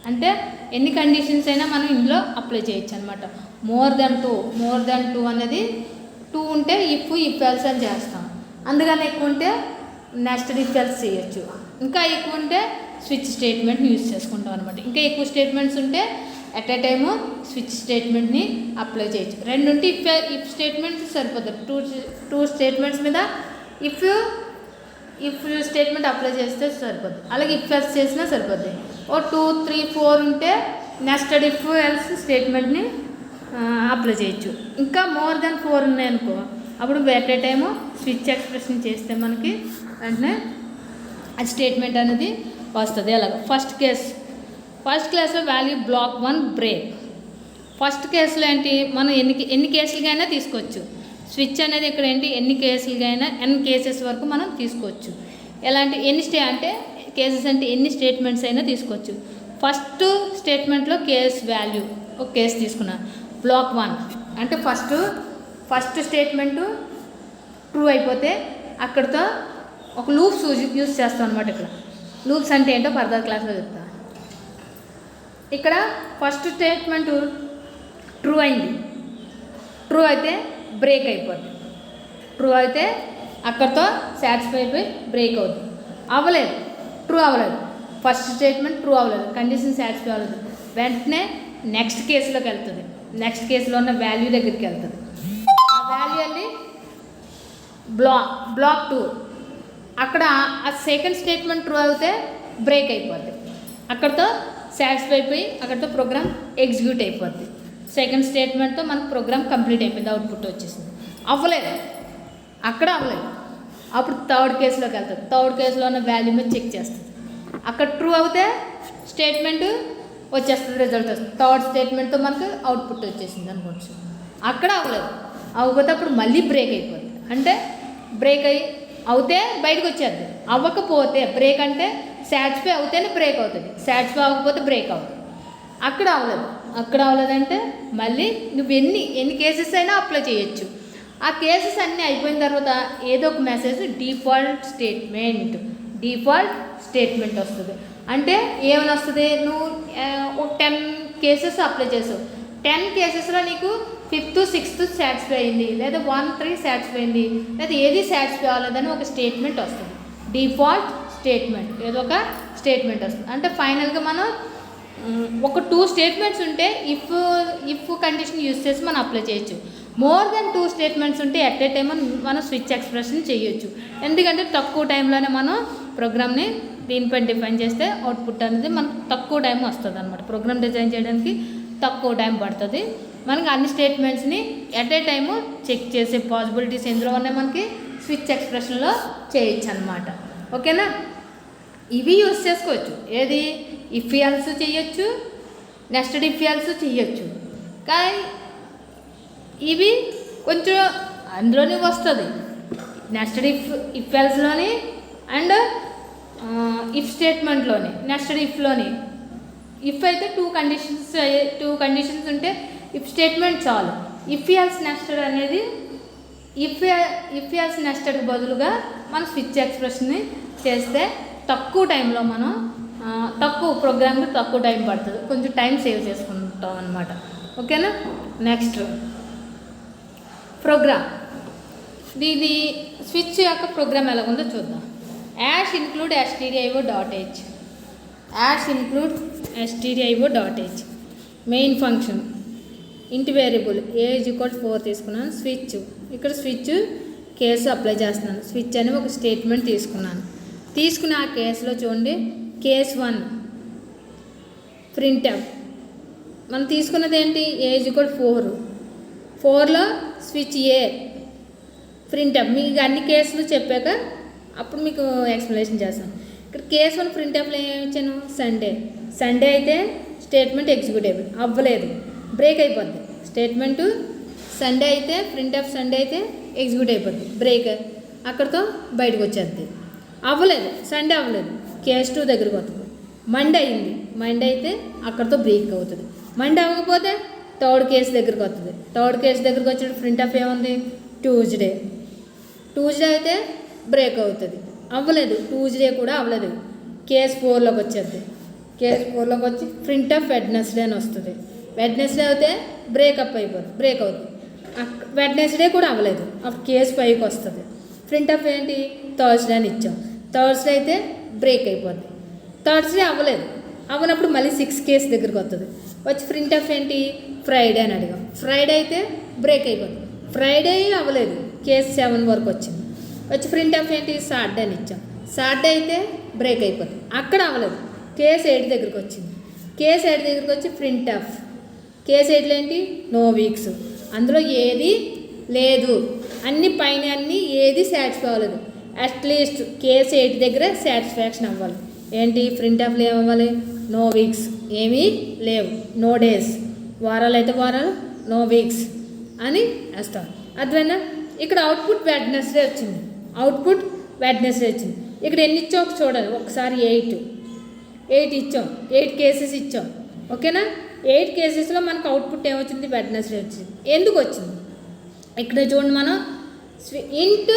[SPEAKER 1] అంటే ఎన్ని కండిషన్స్ అయినా మనం ఇందులో అప్లై చేయొచ్చు అనమాట. మోర్ దెన్ టూ అనేది 2 ఉంటే ఇఫ్ ఎల్స్ అని చేస్తాం. అందుకని ఎక్కువ ఉంటే నెస్టెడ్ ఇఫ్ ఎల్స్ చేయొచ్చు. ఇంకా ఎక్కువ ఉంటే స్విచ్ స్టేట్మెంట్ని యూజ్ చేసుకుంటాం అనమాట. ఇంకా ఎక్కువ స్టేట్మెంట్స్ ఉంటే ఎట్ ఏ టైము స్విచ్ స్టేట్మెంట్ని అప్లై చేయొచ్చు. 2 ఉంటే ఇఫ్ స్టేట్మెంట్స్ సరిపోతుంది. టూ స్టేట్మెంట్స్ మీద ఇఫ్ స్టేట్మెంట్ అప్లై చేస్తే సరిపోద్ది. అలాగే ఇఫ్ ఎల్స్ చేసినా సరిపోద్ది. 2, 3, 4 ఉంటే నెస్టెడ్ ఇఫ్ ఎల్స్ స్టేట్మెంట్ని అప్లై చేయొచ్చు. ఇంకా మోర్ దెన్ 4 ఉన్నాయనుకో, అప్పుడు at a time switch expression చేస్తే మనకి వెంటనే ఆ స్టేట్మెంట్ అనేది వస్తుంది. అలాగే ఫస్ట్ కేసులో వాల్యూ బ్లాక్ 1 బ్రేక్. ఫస్ట్ కేసులో ఏంటి, మనం ఎన్ని కేసులుగైనా తీసుకోవచ్చు. స్విచ్ అనేది ఇక్కడ ఏంటి, ఎన్ని కేసులుగైనా n కేసెస్ వరకు మనం తీసుకోవచ్చు. ఎలాంటి అంటే కేసెస్ అంటే ఎన్ని స్టేట్మెంట్స్ అయినా తీసుకోవచ్చు. ఫస్ట్ స్టేట్మెంట్లో కేస్ వాల్యూ ఒక కేసు తీసుకున్నాను, బ్లాక్ 1 అంటే ఫస్ట్ స్టేట్మెంటు ట్రూ అయిపోతే అక్కడితో ఒక లూప్స్ యూజ్ చేస్తాం అనమాట. ఇక్కడ లూప్స్ అంటే ఏంటో ఫర్దర్ క్లాస్లో చెప్తాను. ఇక్కడ ఫస్ట్ స్టేట్మెంటు ట్రూ అయింది, ట్రూ అయితే బ్రేక్ అయిపోద్ది. ట్రూ అయితే అక్కడితో సాటిస్ఫై అయిపోయి బ్రేక్ అవుతుంది. ట్రూ అవ్వలేదు, ఫస్ట్ స్టేట్మెంట్ ట్రూ అవ్వలేదు, కండిషన్ సాటిస్ఫై అవ్వలేదు, వెంటనే నెక్స్ట్ కేసులోకి వెళ్తుంది. నెక్స్ట్ కేసులో ఉన్న వాల్యూ దగ్గరికి వెళ్తుంది. ఆ వాల్యూ అని బ్లాక్ 2. అక్కడ ఆ సెకండ్ స్టేట్మెంట్ ట్రూ అయితే బ్రేక్ అయిపోద్ది, అక్కడితో సాటిస్ఫై అయిపోయి అక్కడితో ప్రోగ్రామ్ ఎగ్జిక్యూట్ అయిపోద్ది. సెకండ్ స్టేట్మెంట్తో మనకు ప్రోగ్రామ్ కంప్లీట్ అయిపోయింది, అవుట్పుట్ వచ్చేసింది. అవ్వలేదు, అప్పుడు థర్డ్ కేసులోకి వెళ్తుంది. థర్డ్ కేసులో ఉన్న వాల్యూ మీద చెక్ చేస్తుంది. అక్కడ ట్రూ అవుతే స్టేట్మెంట్ వచ్చేస్తుంది, రిజల్ట్ వస్తుంది. థర్డ్ స్టేట్మెంట్తో మనకు అవుట్పుట్ వచ్చేసింది అనుకోవచ్చు. అక్కడ అవ్వకపోతే అప్పుడు మళ్ళీ బ్రేక్ అయిపోద్ది. అంటే బ్రేక్ అవుతే బయటకు వచ్చేద్ది, అవ్వకపోతే బ్రేక్ అంటే సాటిస్ఫై అవుతేనే బ్రేక్ అవుతుంది, సాటిస్ఫై అవ్వకపోతే బ్రేక్ అవుతుంది. అక్కడ అవ్వలేదంటే మళ్ళీ నువ్వు ఎన్ని కేసెస్ అయినా అప్లై చేయొచ్చు. ఆ కేసెస్ అన్నీ అయిపోయిన తర్వాత ఏదో ఒక మెసేజ్ డిఫాల్ట్ స్టేట్మెంట్ వస్తుంది. అంటే ఏమైనా వస్తుంది, నువ్వు ఒక 10 కేసెస్ అప్లై చేసావు, 10 కేసెస్లో నీకు 5th 6th సాటిస్ఫై అయింది, లేదా 1, 3 సాటిస్ఫై అయింది, లేదా ఏది సాటిస్ఫై అవ్వలేదని ఒక స్టేట్మెంట్ వస్తుంది. డిఫాల్ట్ స్టేట్మెంట్ ఏదో ఒక స్టేట్మెంట్ వస్తుంది. అంటే ఫైనల్గా మనం ఒక 2 స్టేట్మెంట్స్ ఉంటే ఇఫ్ కండిషన్ యూజ్ చేసి మనం అప్లై చేయొచ్చు. మోర్ దెన్ 2 స్టేట్మెంట్స్ ఉంటే ఎట్ ఏ టైం మనం స్విచ్ ఎక్స్ప్రెషన్ చేయొచ్చు. ఎందుకంటే తక్కువ టైంలోనే మనం ప్రోగ్రామ్ని దీనిపై డిఫైన్ చేస్తే అవుట్పుట్ అనేది మనకు తక్కువ టైం వస్తుంది అనమాట. ప్రోగ్రామ్ డిజైన్ చేయడానికి తక్కువ టైం పడుతుంది. మనకి అన్ని స్టేట్మెంట్స్ని ఎట్ ఏ టైము చెక్ చేసే పాసిబిలిటీస్ ఎందులో ఉన్నాయి, మనకి స్విచ్ ఎక్స్ప్రెషన్లో చేయొచ్చు అనమాట. ఓకేనా, ఇవి యూజ్ చేసుకోవచ్చు. ఏది, ఇఫ్ ఎల్స్ చేయొచ్చు, నెస్టెడ్ ఇఫ్ ఎల్స్ చేయొచ్చు. కానీ ఇవి కొంచెం అందులోనే వస్తుంది. నెస్టెడ్ ఇఫ్ ఎల్స్లోని అండ్ ఇఫ్ స్టేట్మెంట్లోని నెస్టెడ్ ఇఫ్లోని. ఇఫ్ అయితే టూ కండిషన్స్ ఉంటే ఇఫ్ స్టేట్మెంట్ చాలు. ఇఫ్ ఎల్స్ నెస్టెడ్ అనేది ఇఫ్ ఎల్స్ నెస్టెడ్కి బదులుగా మనం స్విచ్ ఎక్స్ప్రెషన్ని చేస్తే తక్కువ టైంలో మనం తక్కువ ప్రోగ్రామ్కి తక్కువ టైం పడుతుంది, కొంచెం టైం సేవ్ చేసుకుంటాం అన్నమాట. ఓకేనా. Next program. ఇది స్విచ్ యొక్క ప్రోగ్రామ్ ఎలాగుందో చూద్దాం. Hash include stdio.h. Hash include stdio.h main function int variable a=4 తీసుకున్నాను. స్విచ్ ఇక్కడ స్విచ్ కేసు అప్లై చేస్తున్నాను. స్విచ్ అని ఒక స్టేట్మెంట్ తీసుకున్నాను. తీసుకుని ఆ కేసులో చూడండి కేస్ 1 ప్రింట్ఎఫ్. మనం తీసుకున్నది ఏంటి, a=4. 4లో స్విచ్ ఏ ప్రింట్ఎఫ్. మీకు అన్ని కేసులు చెప్పాక అప్పుడు మీకు ఎక్స్ప్లెనేషన్ చేస్తాను. ఇక్కడ కేస్ 1 ప్రింట్ఎఫ్లో ఏమి ఇచ్చాను, సండే అయితే స్టేట్మెంట్ ఎగ్జిక్యూటబుల్ అవ్వలేదు, బ్రేక్ అయిపోద్ది. స్టేట్మెంటు సండే అయితే ప్రింట్ఎఫ్ సండే అయితే ఎగ్జిక్యూట్ అయిపోద్ది, బ్రేక్ అక్కడితో బయటకు వచ్చేద్ది. అవ్వలేదు, సండే అవ్వలేదు, కేస్ 2 దగ్గరికి వస్తుంది. మండే అయింది, మండే అయితే అక్కడితో బ్రేక్ అవుతుంది. మండే అవ్వకపోతే థర్డ్ కేసు దగ్గరికి వస్తుంది. థర్డ్ కేసు దగ్గరికి వచ్చిన ప్రింట్ఎఫ్ ఏముంది, ట్యూస్డే అయితే బ్రేక్ అవుతుంది. అవ్వలేదు, ట్యూస్డే కూడా అవ్వలేదు, కేస్ 4లోకి వచ్చేది. కేస్ 4లోకి వచ్చి ప్రింట్ఎఫ్ వెడ్నెస్డే అని వస్తుంది. వెడ్నెస్డే అయితే బ్రేక్ అవుతుంది. వెడ్నెస్డే కూడా అవ్వలేదు, అప్పుడు కేస్ 5కి వస్తుంది. ప్రింట్ఎఫ్ ఏంటి, థర్స్డే అని ఇచ్చాం. థర్స్డే అయితే బ్రేక్ అయిపోద్ది. థర్స్డే అవ్వనప్పుడు మళ్ళీ 6 కేసు దగ్గరికి వస్తుంది. వచ్చి ప్రింట్ఎఫ్ ఏంటి, ఫ్రైడే అని అడిగాం. ఫ్రైడే అయితే బ్రేక్ అయిపోద్ది. ఫ్రైడే అవ్వలేదు, కేసు 7 వరకు వచ్చింది. వచ్చి ప్రింట్ఎఫ్ ఏంటి, సాటర్డే అని ఇచ్చాం. సాటర్డే అయితే బ్రేక్ అయిపోద్ది. అక్కడ అవ్వలేదు, కేసు 8 దగ్గరికి వచ్చింది. కేసు 8 దగ్గరికి వచ్చి ప్రింట్ఎఫ్. కేసు 8లో ఏంటి, నో వీక్స్, అందులో ఏది లేదు, అన్ని ఏది సాటిస్ఫై అవ్వలేదు. అట్లీస్ట్ కేసు 8 దగ్గర సాటిస్ఫాక్షన్ అవ్వాలి. ఏంటి, ప్రింట్ఎఫ్లో ఏమవ్వాలి, నో వీక్స్ ఏమీ లేవు, నో డేస్, వారాలు అయితే వారాలు, నో వీక్స్ అని వేస్తాం. అర్థమైనా. ఇక్కడ అవుట్పుట్ వెడ్నెస్డే వచ్చింది. ఇక్కడ ఎన్ని ఇచ్చాం చూడాలి ఒకసారి. 8 ఇచ్చాం, 8 కేసెస్ ఇచ్చాం. ఓకేనా. 8 కేసెస్లో మనకు అవుట్పుట్ ఏమొచ్చింది, వెడ్నెస్డే వచ్చింది. ఎందుకు వచ్చింది ఇక్కడ చూడండి. మనం ఇంట్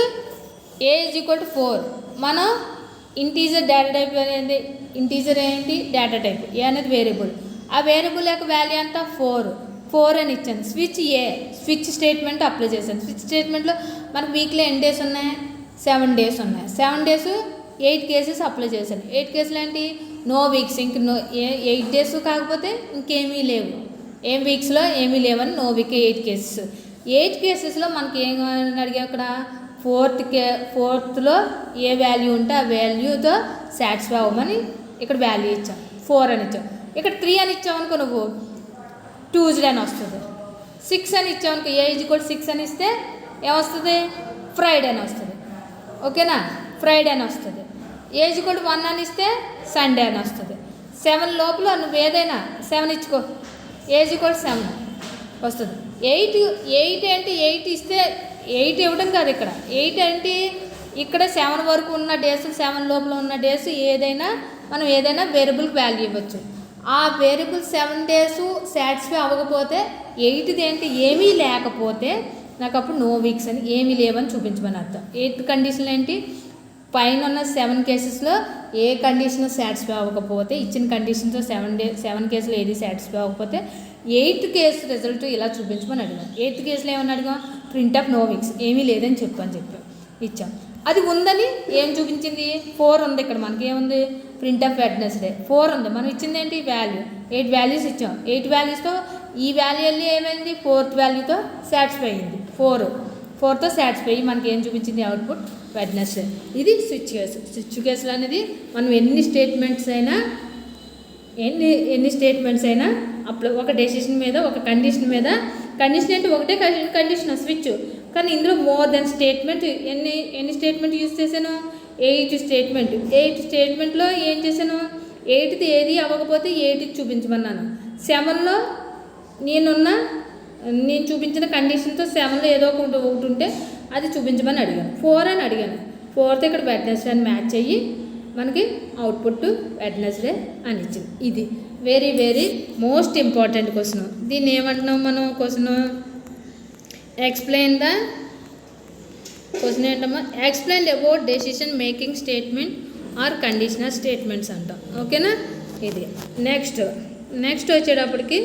[SPEAKER 1] a=4 మనం ఇంటీజర్ డేటా టైప్ అనేది, ఇంటీజర్ ఏంటి డేటా టైప్, ఏ అనేది వేరియబుల్. ఆ వేరియబుల్ యొక్క వాల్యూ అంతా 4 అని ఇచ్చాను. స్విచ్ స్టేట్మెంట్ అప్లై చేశాను. స్విచ్ స్టేట్మెంట్లో మనకు వీక్లో ఎన్ని డేస్ ఉన్నాయి, 7 డేస్ ఉన్నాయి. 7 డేస్ 8 కేసెస్ అప్లై చేశాను. 8 కేసులు ఏంటి, నో వీక్స్, ఇంక 8 డేస్ కాకపోతే ఇంకేమీ లేవు, ఏం వీక్స్లో ఏమీ లేవని నో వీక్ 8 కేసెస్. 8 కేసెస్లో మనకి ఏం అడిగా, అక్కడ ఫోర్త్లో ఏ వాల్యూ ఉంటే ఆ వాల్యూతో సాటిస్ఫై అవ్వమని ఇక్కడ వాల్యూ ఇచ్చాం. 4 అని ఇచ్చాం. ఇక్కడ 3 అని ఇచ్చామనుకో నువ్వు ట్యూస్డే అని వస్తుంది. 6 అని ఇచ్చామనుకో, a=6 అని ఇస్తే ఏమొస్తుంది, ఫ్రైడే అని వస్తుంది. ఓకేనా, ఫ్రైడే అని వస్తుంది. a=1 అని ఇస్తే సండే అని వస్తుంది. 7 లోపల నువ్వు ఏదైనా 7 ఇచ్చుకో, a=7 వస్తుంది. 8 ఏంటి, 8 ఇస్తే 8 ఇవ్వడం కాదు ఇక్కడ. 8 ఏంటి, ఇక్కడ 7 వరకు ఉన్న డేస్, 7 లోపల ఉన్న డేస్ మనం ఏదైనా వేరియబుల్కి వాల్యూ ఇవ్వచ్చు. ఆ వేరియబుల్ 7 డేస్ సాటిస్ఫై అవ్వకపోతే 8ది ఏంటి, ఏమీ లేకపోతే నాకు అప్పుడు నో వీక్స్ అని, ఏమీ లేవని చూపించమని అర్థం. 8th కండిషన్ ఏంటి, పైన ఉన్న 7 కేసెస్లో ఏ కండిషన్ సాటిస్ఫై అవ్వకపోతే, ఇచ్చిన కండిషన్తో 7 కేసులు ఏది సాటిస్ఫై అవ్వకపోతే 8th కేసు రిజల్ట్ ఇలా చూపించమని అడిగాం. 8th కేసులో ఏమని అడిగాం, ప్రింట్ఎఫ్ నో వీక్స్ ఏమీ లేదని చెప్పాం ఇచ్చాం. అది ఉందని ఏం చూపించింది, 4 ఉంది. ఇక్కడ మనకి ఏముంది, ప్రింట్ఎఫ్ వెడ్నెస్డే 4 ఉంది. మనం ఇచ్చింది ఏంటి, వాల్యూ 8 వాల్యూస్ ఇచ్చాం. 8 వాల్యూస్తో ఈ వాల్యూ వెళ్ళి ఏమైంది, 4th వాల్యూతో సాటిస్ఫై అయింది. 4తో సాటిస్ఫై మనకి ఏం చూపించింది, అవుట్పుట్ వెడ్నెస్డే. ఇది స్విచ్ కేసులు అనేది మనం ఎన్ని స్టేట్మెంట్స్ అయినా ఒక డెసిషన్ మీద, ఒక కండిషన్ మీద, కండిషన్ అంటే ఒకటే కండిషన్ స్విచ్, కానీ ఇందులో మోర్ దెన్ స్టేట్మెంట్. ఎన్ని స్టేట్మెంట్ యూజ్ చేశాను, 8 స్టేట్మెంట్. 8 స్టేట్మెంట్లో ఏం చేశాను, 8ది ఏది అవ్వకపోతే 8 చూపించమన్నాను. 7లో నేను చూపించిన కండిషన్తో 7లో ఏదో ఒకటి ఉంటే అది చూపించమని అడిగాను. 4 అని అడిగాను. 4తో ఇక్కడ వెడ్నెస్డే అని మ్యాచ్ అయ్యి మనకి అవుట్పుట్ వెడ్నెస్డే అని ఇచ్చింది. ఇది very very most important question. దీన్ని ఏమంటున్నాం మనం? క్వశ్చన్ ఎక్స్ప్లెయిన్ ద క్వశ్చన్ ఏంటమ్మా? Explain about decision making statement or conditional statements అంటాం. ఓకేనా? ఇది నెక్స్ట్ వచ్చేటప్పటికి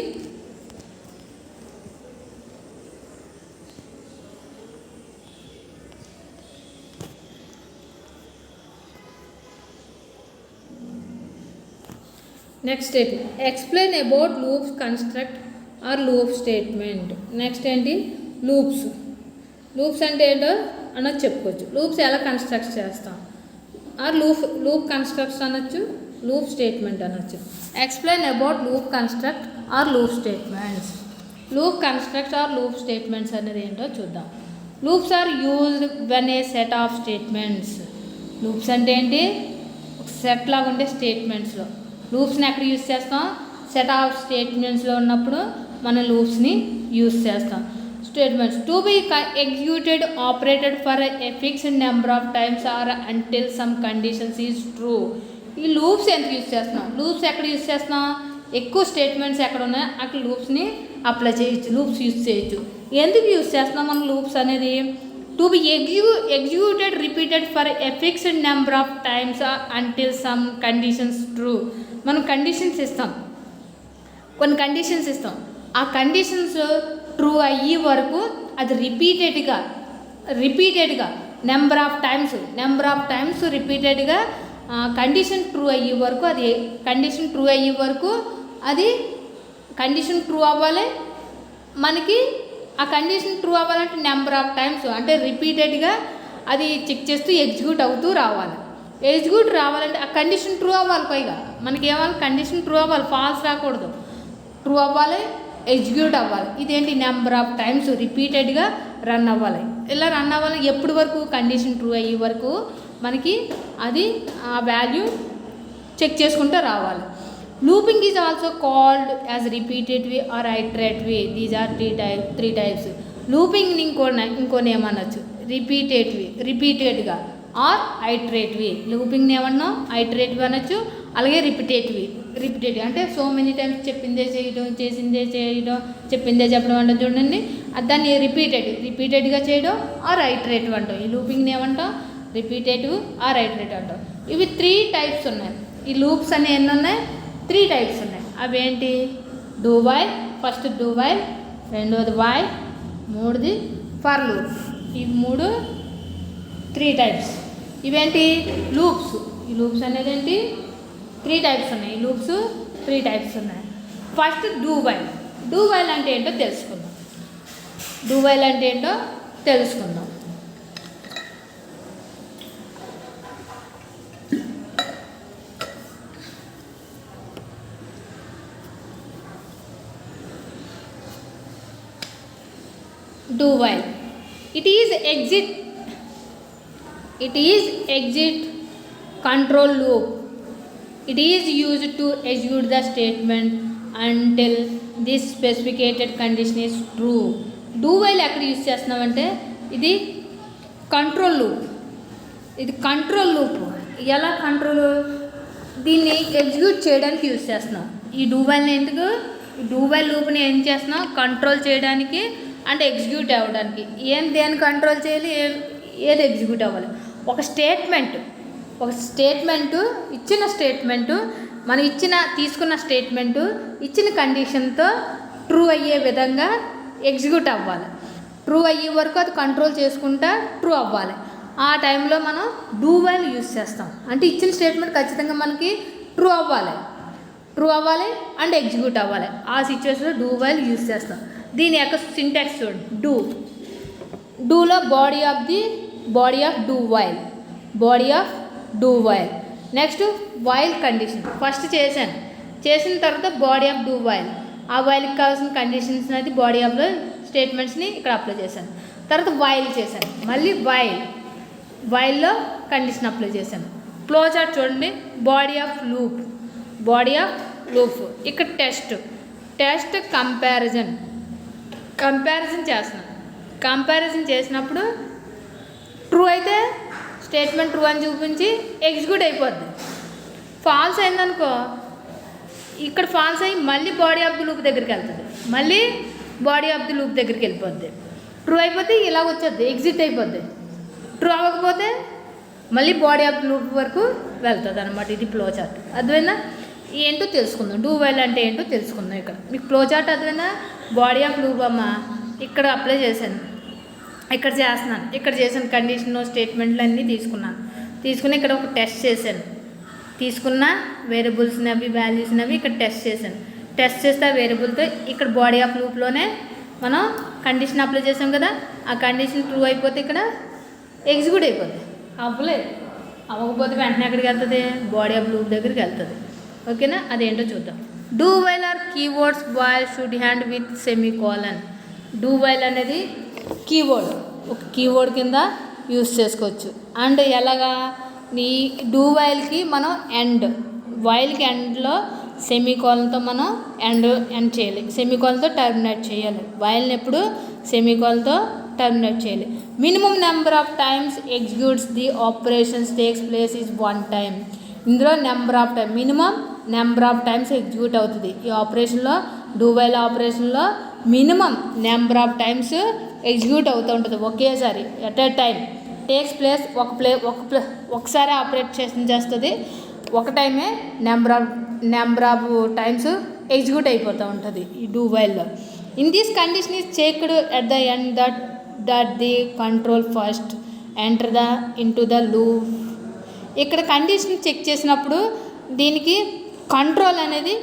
[SPEAKER 1] next statement explain about loops construct or loop statement. Next ఏంటి? లూప్స్ అంటే ఏంటో అన్నది చెప్పుకోవచ్చు. లూప్స్ ఎలా కన్స్ట్రక్ట్ చేస్తాం? ఆర్ లూప్ కన్స్ట్రక్ట్స్ అనొచ్చు, లూప్ స్టేట్మెంట్ అనొచ్చు. Explain about loop construct or loop statements. Loop construct or loop statements అనేది ఏంటో చూద్దాం. Loops are used when a set of statements. Loops అంటే ఏంటి? ఒక సెట్ లాగా ఉండే స్టేట్మెంట్స్లో. లూప్స్ని ఎక్కడ యూజ్ చేస్తాం? సెట్ ఆఫ్ స్టేట్మెంట్స్లో ఉన్నప్పుడు మనం లూప్స్ని యూజ్ చేస్తాం. Statements to be executed operated for a fixed number of times or until some conditions is true. ఈ లూప్స్ ఎంత యూజ్ చేస్తున్నాం? లూప్స్ ఎక్కడ యూజ్ చేస్తున్నాం? ఎక్కువ స్టేట్మెంట్స్ ఎక్కడ ఉన్నాయో అక్కడ లూప్స్ని అప్లై చేయొచ్చు, లూప్స్ యూజ్ చేయొచ్చు. ఎందుకు యూజ్ చేస్తున్నాం మనం లూప్స్ అనేది? To be executed repeated for a fixed number of times until some conditions true. మనం కండిషన్స్ ఇస్తాం, కొన్ని కండిషన్స్ ఇస్తాం. ఆ కండిషన్స్ ట్రూ అయ్యే వరకు అది రిపీటెడ్గా నెంబర్ ఆఫ్ టైమ్స్ రిపీటెడ్గా కండిషన్ ట్రూ అయ్యే వరకు అది కండిషన్ ట్రూ అవ్వాలి. మనకి ఆ కండిషన్ ట్రూ అవ్వాలంటే నెంబర్ ఆఫ్ టైమ్స్ అంటే రిపీటెడ్గా అది చెక్ చేస్తూ ఎగ్జిక్యూట్ అవుతూ రావాలి. ఎగ్జిక్యూట్ రావాలంటే ఆ కండిషన్ ట్రూ అవ్వాలి. పైగా మనకి ఏమవ్వాలి? కండిషన్ ట్రూ అవ్వాలి, ఫాల్స్ రాకూడదు. ట్రూ అవ్వాలి, ఎగ్జిక్యూట్ అవ్వాలి. ఇదేంటి? నెంబర్ ఆఫ్ టైమ్స్ రిపీటెడ్గా రన్ అవ్వాలి. ఇలా రన్ అవ్వాలి ఎప్పటి వరకు? కండిషన్ ట్రూ అయ్యే వరకు మనకి అది ఆ వాల్యూ చెక్ చేసుకుంటూ రావాలి. Looping is also called as రిపీటెడ్వి or iterative. These are three types. లూపింగ్ని ఇంకోని ఏమనొచ్చు? రిపీటెడ్గా ఆర్ ఐటరేటివ్. లూపింగ్ని ఏమన్నా ఐటరేటివ్ అనొచ్చు, అలాగే రిపీటేటివ్ అంటే సో మెనీ టైమ్స్ చెప్పిందే చేయడం, చేసిందే చేయడం, చెప్పిందే చెప్పడం అంటే చూడండి. దాన్ని రిపీటెడ్గా చేయడం ఆర్ ఐటరేటివ్ అంటాం. ఈ లూపింగ్ని ఏమంటాం? రిపీటేటివ్ ఆర్ ఐటరేటివ్ అంటాం. ఇవి 3 టైప్స్ ఉన్నాయి. ఈ లూప్స్ అనే ఎన్ని ఉన్నాయి? 3 టైప్స్ ఉన్నాయి. అవి ఏంటి? Do while, first do while, రెండోది వైల్, మూడోది ఫర్ లూప్. ఈ 3 టైప్స్. ఇవేంటి? లూప్స్. ఈ లూప్స్ అనేది ఏంటి? 3 టైప్స్ ఉన్నాయి. ఈ లూప్స్ 3 టైప్స్ ఉన్నాయి. ఫస్ట్ డూ వైల్ అంటే ఏంటో తెలుసుకుందాం. డూ వైల్ అంటే ఏంటో తెలుసుకుందాం. Do while. It is exit control loop. It is used to execute the statement until this specified condition is true. Do while ఎక్కడ యూజ్ చేస్తున్నామంటే ఇది కంట్రోల్ లూప్. ఎలా కంట్రోల్? దీన్ని ఎగ్జిక్యూట్ చేయడానికి యూజ్ చేస్తున్నాం. ఈ డూ వైల్ని ఎందుకు? డూ వైల్ లూప్ని ఏం చేస్తున్నాం? కంట్రోల్ చేయడానికి అంటే ఎగ్జిక్యూట్ అవ్వడానికి. దేన్ని కంట్రోల్ చేయాలి? ఏది ఎగ్జిక్యూట్ అవ్వాలి? ఒక స్టేట్మెంటు మనం తీసుకున్న స్టేట్మెంటు ఇచ్చిన కండిషన్తో ట్రూ అయ్యే విధంగా ఎగ్జిక్యూట్ అవ్వాలి. ట్రూ అయ్యే వరకు అది కంట్రోల్ చేసుకుంటా ట్రూ అవ్వాలి. ఆ టైంలో మనం డూ వైల్ యూజ్ చేస్తాం. అంటే ఇచ్చిన స్టేట్మెంట్ ఖచ్చితంగా మనకి ట్రూ అవ్వాలి అండ్ ఎగ్జిక్యూట్ అవ్వాలి. ఆ సిచ్యువేషన్లో డూ వైల్ యూజ్ చేస్తాం. దీని యొక్క సింటాక్స్ చూడండి. డూలో body of do while. Next while condition first చేసిన తర్వాత బాడీ ఆఫ్ డూ వైల్. ఆ వైల్కి కావాల్సిన కండిషన్స్ అనేది బాడీ ఆఫ్ స్టేట్మెంట్స్ని ఇక్కడ అప్లై చేశాను. తర్వాత వైల్ చేశాను, మళ్ళీ వైల్లో కండిషన్ అప్లై చేశాను. ఫ్లో చార్ట్ చూడండి. బాడీ ఆఫ్ లూప్ ఇక్కడ టెస్ట్ కంపారిజన్ చేస్తున్నాను. కంపారిజన్ చేసినప్పుడు స్టేట్మెంట్ ట్రూ అని చూపించి ఎగ్జిక్యూట్ అయిపోద్ది. ఫాల్స్ అయిందనుకో, ఇక్కడ ఫాల్స్ అయ్యి మళ్ళీ బాడీ ఆఫ్ ది లూప్ దగ్గరికి వెళ్తుంది, మళ్ళీ బాడీ ఆఫ్ ది లూప్ దగ్గరికి వెళ్ళిపోద్ది. ట్రూ అయిపోతే ఇలా వచ్చేద్ది, ఎగ్జిట్ అయిపోద్ది. ట్రూ అవ్వకపోతే మళ్ళీ బాడీ ఆఫ్ ది లూప్ వరకు వెళ్తుంది అనమాట. ఇది ఫ్లో చార్ట్. అర్థమైందా? ఏంటో తెలుసుకుందాం, డూ వైల్ అంటే ఏంటో తెలుసుకుందాం. ఇక్కడ మీకు ఫ్లో చార్ట్ అర్థమైందా? బాడీ ఆఫ్ లూప్ అమ్మ ఇక్కడ అప్లై చేశాను, ఇక్కడ చేస్తున్నాను, ఇక్కడ చేసిన కండిషన్ స్టేట్మెంట్లు అన్నీ తీసుకుని ఇక్కడ ఒక టెస్ట్ చేశాను, తీసుకున్న వేరియబుల్స్ని అవి వాల్యూస్ని అవి ఇక్కడ టెస్ట్ చేశాను. టెస్ట్ చేస్తే ఆ వేరియబుల్తో ఇక్కడ బాడీ ఆఫ్ లూప్లోనే మనం కండిషన్ అప్లై చేసాం కదా, ఆ కండిషన్ ట్రూ అయిపోతే ఇక్కడ ఎగ్జిక్యూట్ అయిపోద్ది. అవ్వకపోతే వెంటనే ఎక్కడికి వెళ్తుంది? బాడీ ఆఫ్ లూప్ దగ్గరికి వెళ్తుంది. ఓకేనా? అదేంటో చూద్దాం. Do while or keywords while should hand with semicolon. Do while అనేది కీవర్డ్, ఒక కీవర్డ్ కింద యూస్ చేసుకోవచ్చు. అండ్ ఎలాగా? ఈ డూ వైల్కి మనం ఎండ్, వైల్కి ఎండ్లో సెమీకోలన్తో మనం ఎండ్ చేయాలి, సెమీకోలన్తో టర్మినేట్ చేయాలి. వైల్ని ఎప్పుడు సెమీకోలన్తో టర్మినేట్ చేయాలి. Minimum number of times executes the operations takes place is 1 time. ఇందులో number of time, minimum number of times execute అవుతుంది. ఈ ఆపరేషన్లో, డూ వైల్ ఆపరేషన్లో minimum number of times execute అవుతూ ఉంటుంది ఒకేసారి, at a time. Takes place ఒకసారి operate చేస్తుంది, ఒక టైమే నెంబర్ ఆఫ్ టైమ్స్ ఎగ్జిక్యూట్ అయిపోతూ ఉంటుంది ఈ డూ వైల్లో. In this condition is checked at the end that the control first enter into the loop. ఇక్కడ కండిషన్ చెక్ చేసినప్పుడు దీనికి కంట్రోల్ అనేది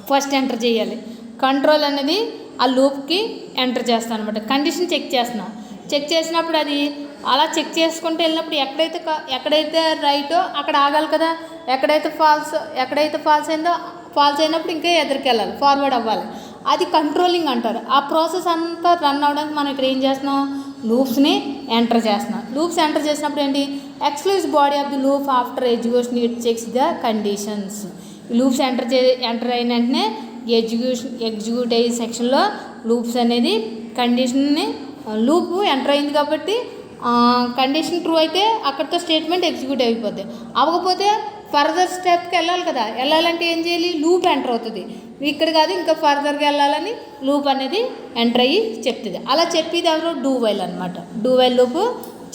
[SPEAKER 1] ఫస్ట్ ఎంటర్ చేయాలి. కంట్రోల్ అనేది ఆ లూప్కి ఎంటర్ చేస్తాను అనమాట. కండిషన్ చెక్ చేస్తున్నాం, చెక్ చేసినప్పుడు అది అలా చెక్ చేసుకుంటూ వెళ్ళినప్పుడు ఎక్కడైతే రైటో అక్కడ ఆగాలి కదా, ఎక్కడైతే ఫాల్స్ అయిందో ఫాల్స్ అయినప్పుడు ఇంకా ఎదురుకి వెళ్ళాలి, ఫార్వర్డ్ అవ్వాలి. అది కంట్రోలింగ్ అంటారు. ఆ ప్రాసెస్ అంతా రన్ అవ్వడానికి మనం ఇక్కడ ఏం చేస్తున్నాం? లూప్స్ని ఎంటర్ చేస్తున్నాం. లూప్స్ ఎంటర్ చేసినప్పుడు ఏంటి? Exclude body of the loop after execution it checks the conditions. Loops enter అయిన వెంటనే ఎగ్జిక్యూట్ అయ్యే సెక్షన్లో లూప్స్ అనేది కండిషన్ని, లూప్ ఎంటర్ అయింది కాబట్టి కండిషన్ ట్రూ అయితే అక్కడితో స్టేట్మెంట్ ఎగ్జిక్యూట్ అయిపోద్ది. అవ్వకపోతే ఫర్దర్ స్టెప్కి వెళ్ళాలి కదా, వెళ్ళాలంటే ఏం చేయాలి? లూప్ ఎంటర్ అవుతుంది. ఇక్కడ కాదు ఇంకా ఫర్దర్గా వెళ్ళాలని లూప్ అనేది ఎంటర్ అయ్యి చెప్తుంది. అలా చెప్పేది ఎవరు? డూ వైల్ అనమాట. డూ వైల్ లూప్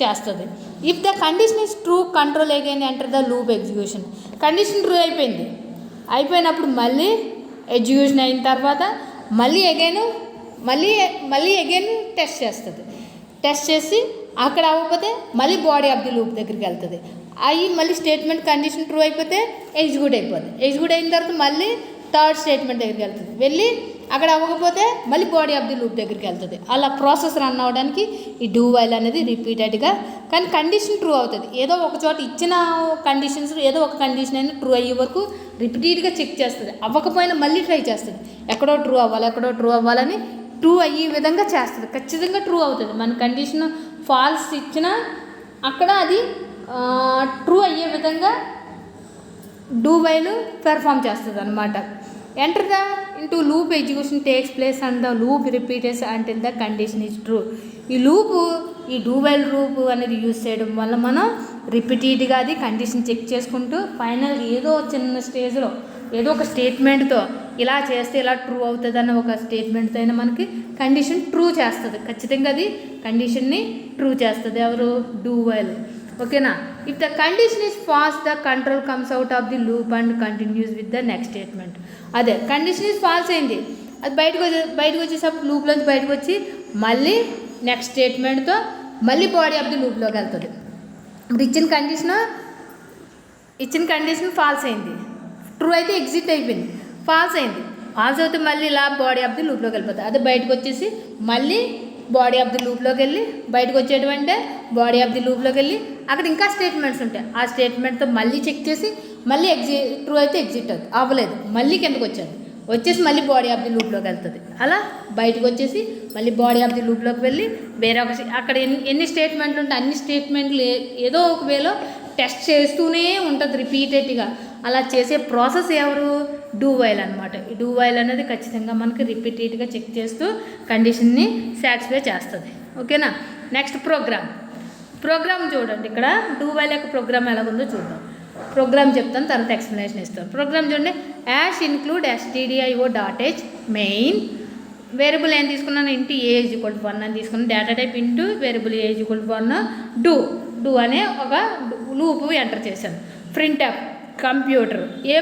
[SPEAKER 1] చేస్తుంది. If the condition is true control again enter the loop execution. Condition true అయిపోయినప్పుడు మళ్ళీ ఎగ్జిక్యూషన్ అయిన తర్వాత మళ్ళీ అగైన్ టెస్ట్ చేస్తుంది. టెస్ట్ చేసి అక్కడ అవ్వకపోతే మళ్ళీ బాడీ ఆఫ్ ది లూప్ దగ్గరికి వెళ్తుంది. అవి మళ్ళీ స్టేట్మెంట్ కండిషన్ ట్రూ అయిపోతే ఎగ్జిక్యూట్ అయిపోతుంది. ఎగ్జిక్యూట్ అయిన తర్వాత మళ్ళీ థర్డ్ స్టేట్మెంట్ దగ్గరికి వెళ్తుంది. వెళ్ళి అక్కడ అవ్వకపోతే మళ్ళీ బాడీ ఆఫ్ ది లూప్ దగ్గరికి వెళ్తుంది. అలా ప్రాసెస్ రన్ అవ్వడానికి ఈ డూ వైల్ అనేది రిపీటెడ్గా, కానీ కండిషన్ ట్రూ అవుతుంది. ఏదో ఒక చోట ఇచ్చిన కండిషన్స్ ఏదో ఒక కండిషన్ అయినా ట్రూ అయ్యే వరకు రిపీటెడ్గా చెక్ చేస్తుంది. అవ్వకపోయినా మళ్ళీ ట్రై చేస్తుంది, ఎక్కడో ట్రూ అవ్వాలని ట్రూ అయ్యే విధంగా చేస్తుంది. ఖచ్చితంగా ట్రూ అవుతుంది. మన కండిషన్ ఫాల్స్ ఇచ్చినా అక్కడ అది ట్రూ అయ్యే విధంగా డూ వైల్ పెర్ఫామ్ చేస్తుంది అనమాట. Enter the into loop execution takes place and the loop repeats until the condition is true. ఈ డూ వైల్ లూప్ అనేది యూజ్ చేయడం వల్ల మనం రిపీటెడ్గా అది కండిషన్ చెక్ చేసుకుంటూ ఫైనల్ ఏదో చిన్న స్టేజ్లో ఏదో ఒక స్టేట్మెంట్తో ఇలా చేస్తే ఇలా ట్రూ అవుతుంది అన్న ఒక స్టేట్మెంట్తో అయినా మనకి కండిషన్ ట్రూ చేస్తుంది. ఖచ్చితంగా అది కండిషన్ని ట్రూ చేస్తుంది ఎవరు? Do while. ఓకేనా? If the condition is false the control comes out of the loop and continues with the next statement. అదే కండిషన్ ఈజ్ ఫాల్స్ అయింది, అది బయటకు వచ్చేసప్పుడు లూప్లోంచి బయటకు వచ్చి మళ్ళీ నెక్స్ట్ స్టేట్మెంట్తో మళ్ళీ బాడీ ఆఫ్ ది లూప్లోకి వెళ్తుంది. ఇప్పుడు ఇచ్చిన కండిషన్ ఫాల్స్ అయింది, ట్రూ అయితే ఎగ్జిట్ అయిపోయింది, ఫాల్స్ అయితే మళ్ళీ ఇలా బాడీ ఆఫ్ ది లూప్లోకి వెళ్ళిపోతుంది. అదే బయటకు వచ్చేసి మళ్ళీ బాడీ ఆఫ్ ది లూప్లోకి వెళ్ళి బయటకు వచ్చేయడం అంటే బాడీ ఆఫ్ ది లూప్లోకి వెళ్ళి అక్కడ ఇంకా స్టేట్మెంట్స్ ఉంటాయి. ఆ స్టేట్మెంట్తో మళ్ళీ చెక్ చేసి మళ్ళీ ట్రూ అయితే ఎగ్జిట్ అవ్వలేదు, మళ్ళీ కిందకు వచ్చేసి మళ్ళీ బాడీ ఆఫ్ ది లూప్లోకి వెళ్తుంది. అలా బయటకు వచ్చేసి మళ్ళీ బాడీ ఆఫ్ ది లూప్లోకి వెళ్ళి వేరే అక్కడ ఎన్ని స్టేట్మెంట్లు ఉంటే అన్ని స్టేట్మెంట్లు ఏదో ఒక వేలో టెస్ట్ చేస్తూనే ఉంటుంది రిపీటెడ్గా. అలా చేసే ప్రాసెస్ ఎవరు? డూ వైల్ అనమాట. ఈ డూ వైల్ అనేది ఖచ్చితంగా మనకి రిపీటెడ్గా చెక్ చేస్తూ కండిషన్ని సాటిస్ఫై చేస్తుంది. ఓకేనా? Next programme. ప్రోగ్రామ్ చూడండి. ఇక్కడ డూ వైల్ యొక్క ప్రోగ్రామ్ ఎలాగుందో చూద్దాం. ప్రోగ్రామ్ చెప్తాను, తర్వాత ఎక్స్ప్లెనేషన్ ఇస్తాను. ప్రోగ్రామ్ చూడండి. Ash include stdio.h main variable ఏం తీసుకున్నాను, into A is equal to 1 అని తీసుకున్నాను. Data type into variable A is equal to 1 do అనే ఒక లూప్ ఎంటర్ చేశాను. ప్రింట్ఎఫ్ కంప్యూటర్ A++,